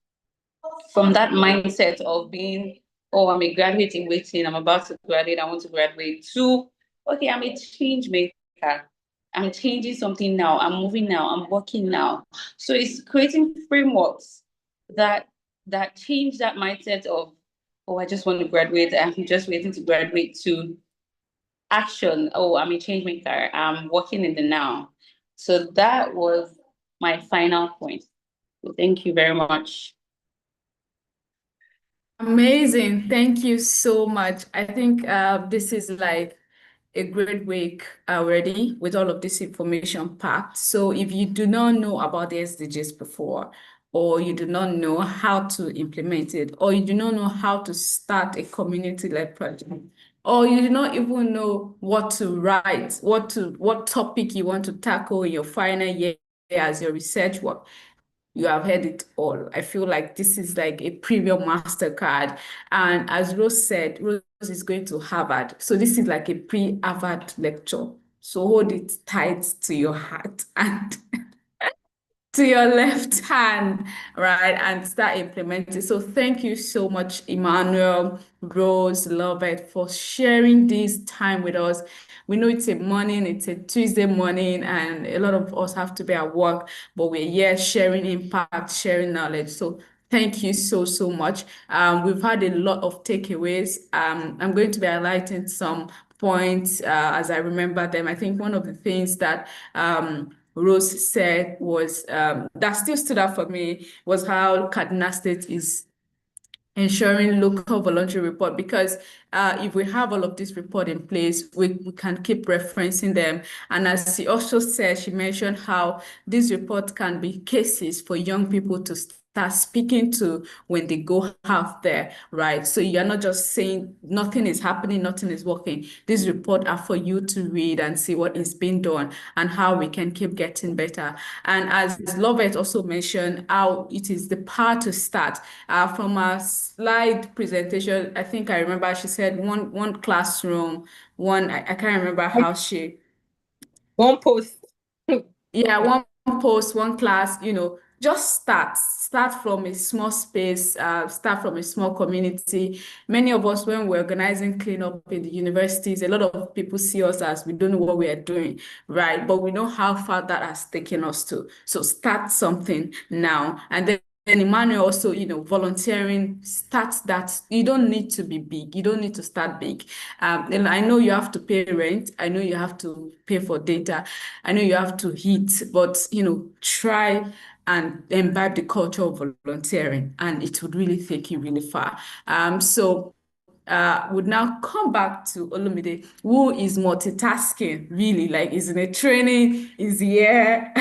from that mindset of being, oh, I'm a graduate in waiting, I'm about to graduate, I want to graduate, to, okay, I'm a change maker. I'm changing something now, I'm moving now, I'm working now. So it's creating frameworks that change that mindset of, oh, I just want to graduate, I'm just waiting to graduate, to action. Oh, I'm a change maker, I'm working in the now. So that was my final point. So thank you very much. Amazing. Thank you so much. I think this is like a great week already with all of this information packed. So if you do not know about the SDGs before, or you do not know how to implement it, or you do not know how to start a community-led project, or you do not even know what to write, what topic you want to tackle in your final year as your research work, you have heard it all. I feel like this is like a premium MasterCard. And as Rose said, Rose is going to Harvard. So this is like a pre-Harvard lecture. So hold it tight to your heart and to your left hand, right, and start implementing. So thank you so much, Emmanuel, Rose, Lovett, for sharing this time with us. We know it's a Tuesday morning, and a lot of us have to be at work, but we're here sharing impact, sharing knowledge. So thank you so much. We've had a lot of takeaways. I'm going to be highlighting some points as I remember them. I think one of the things that Rose said was that still stood out for me was how Kaduna State is ensuring local voluntary report, because if we have all of this report in place, we can keep referencing them. And as she also said, she mentioned how this report can be cases for young people to start speaking to when they go out there, right? So you're not just saying nothing is happening, nothing is working. These reports are for you to read and see what is being done and how we can keep getting better. And as Lovett also mentioned, how it is the power to start. From a slide presentation, I think I remember she said one classroom, I can't remember how she. One post. Yeah, one post, one class, just start from a small space, start from a small community. Many of us, when we're organizing cleanup in the universities, a lot of people see us as we don't know what we are doing, right? But we know how far that has taken us to. So start something now. And then Emmanuel also, volunteering, start that. You don't need to be big. You don't need to start big. And I know you have to pay rent. I know you have to pay for data. I know you have to eat, but, try and imbibe the culture of volunteering, and it would really take you really far. Would now come back to Olumide, who is multitasking, really, like is in a training, is here.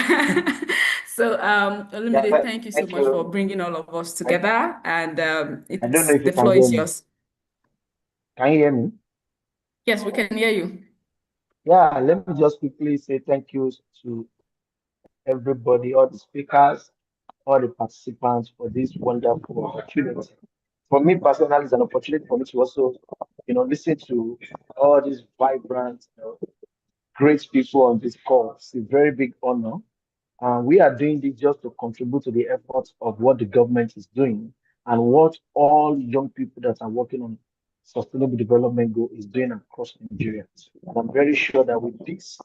So, Olumide, Yeah, thank you so thank much for you. bringing all of us I, together, and I don't know if you the can floor hear is me. yours. Can you hear me? Yes, we can hear you. Yeah, let me just quickly say thank you to everybody, all the speakers, all the participants for this wonderful opportunity. For me personally, it's an opportunity for me to also, listen to all these vibrant, great people on this call. It's a very big honor. We are doing this just to contribute to the efforts of what the government is doing and what all young people that are working on sustainable development goal is doing across Nigeria. And I'm very sure that with this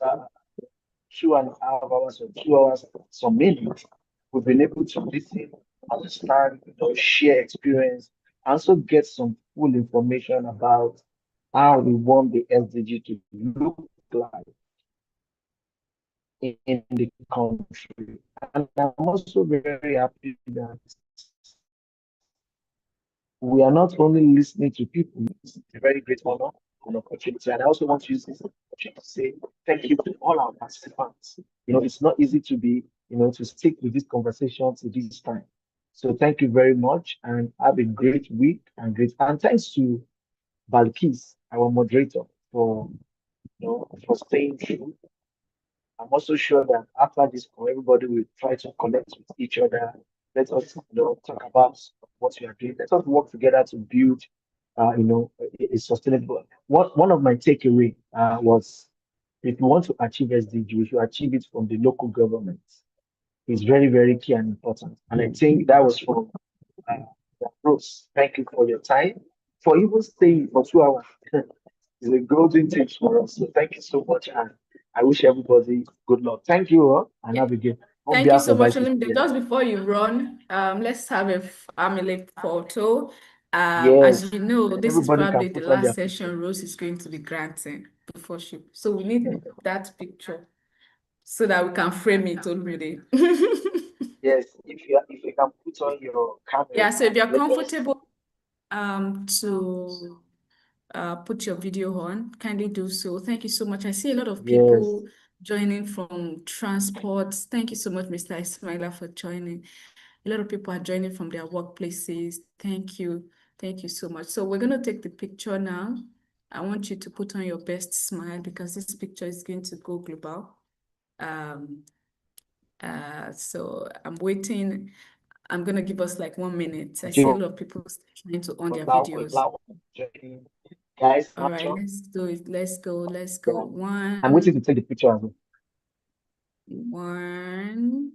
2.5 hours or 2 hours, some minutes, we've been able to listen, understand, share experience, and also get some full information about how we want the SDG to look like in the country. And I'm also very happy that we are not only listening to people, it's a very great honor and opportunity. And I also want to use this opportunity to say thank you to all our participants. It's not easy to be, to stick with this conversation to this time. So thank you very much and have a great week and thanks to Balkis, our moderator, for staying true. I'm also sure that after this call, everybody will try to connect with each other. Let us talk about what we are doing. Let us work together to build a sustainable. One of my takeaway was, if you want to achieve SDG, you should achieve it from the local government. It's very, very key and important. And I think that was from Rose. Thank you for your time. For even staying for 2 hours, it's a golden tip for us. So thank you so much, and I wish everybody good luck. Thank you all, and have a good. On Thank you behalf so of much, ICT, Olumide. Just before you run, let's have a family photo. yes, As you know, this is everybody can probably the put on their last session Rose is going to be granting before she. So we need that picture so that we can frame it, Olumide. Yes, if you can put on your camera. Yeah, so if you're let us- comfortable to put your video on, kindly do so. Thank you so much. I see a lot of people joining from transport. Thank you so much, Mr. Ismaila, for joining. A lot of people are joining from their workplaces. Thank you. Thank you so much. So we're going to take the picture now. I want you to put on your best smile because this picture is going to go global. So I'm waiting. I'm going to give us like 1 minute. I see a lot of people trying to on their videos. Guys, All right, let's do it. Let's go. Let's go. One. I'm waiting to take the picture as well. One.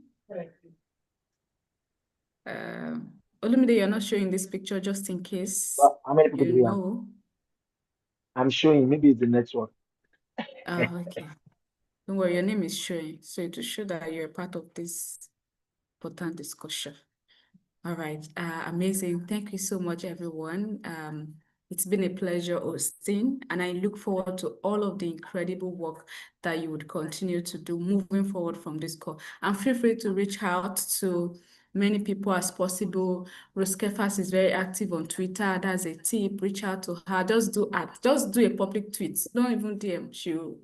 Olumide, you're not showing this picture just in case. Well, how many people do we have? know. I'm showing. Maybe it's the network. Okay. Don't worry, your name is showing. So to show that you're part of this important discussion. All right. Amazing. Thank you so much, everyone. It's been a pleasure hosting, and I look forward to all of the incredible work that you would continue to do moving forward from this call. And feel free to reach out to many people as possible. Rose Kefas is very active on Twitter. That's a tip. Reach out to her. Just do a public tweet. Don't even DM. She'll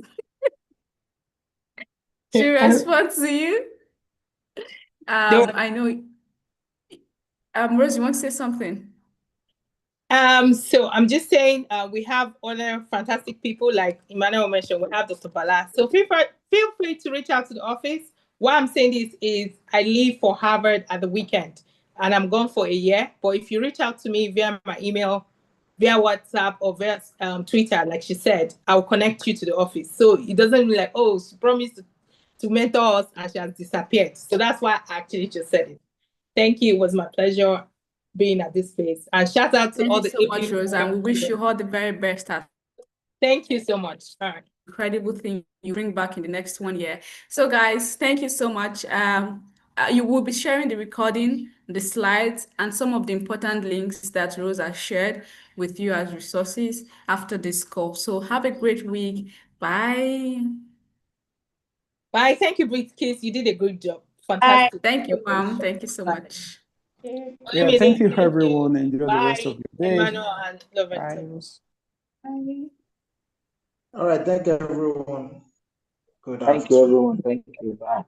respond to you. I know. Rose, you want to say something? So I'm just saying, we have other fantastic people like Emmanuel mentioned. We have Dr. Bala. So feel free to reach out to the office. Why I'm saying this is I leave for Harvard at the weekend, and I'm gone for a year. But if you reach out to me via my email, via WhatsApp, or via Twitter, like she said, I'll connect you to the office. So it doesn't mean like, oh, she promised to mentor us and she has disappeared. So that's why I actually just said it. Thank you. It was my pleasure being at this space. And shout out to all the so much, Rose, and we wish you all the very best. Thank you so much. All right. Incredible thing you bring back in the next 1 year. So guys, thank you so much. You will be sharing the recording, the slides, and some of the important links that Rose has shared with you as resources after this call. So have a great week. Bye. Bye. Thank you, Brit-Kiss. You did a good job. Fantastic. Thank you, ma'am. Thank you so much. Yeah, thank you, everyone. Enjoy the rest of your day. Emmanuel and Lovett. Bye. All right, thank you, everyone. Good Thank you, everyone. Thank you. Bye.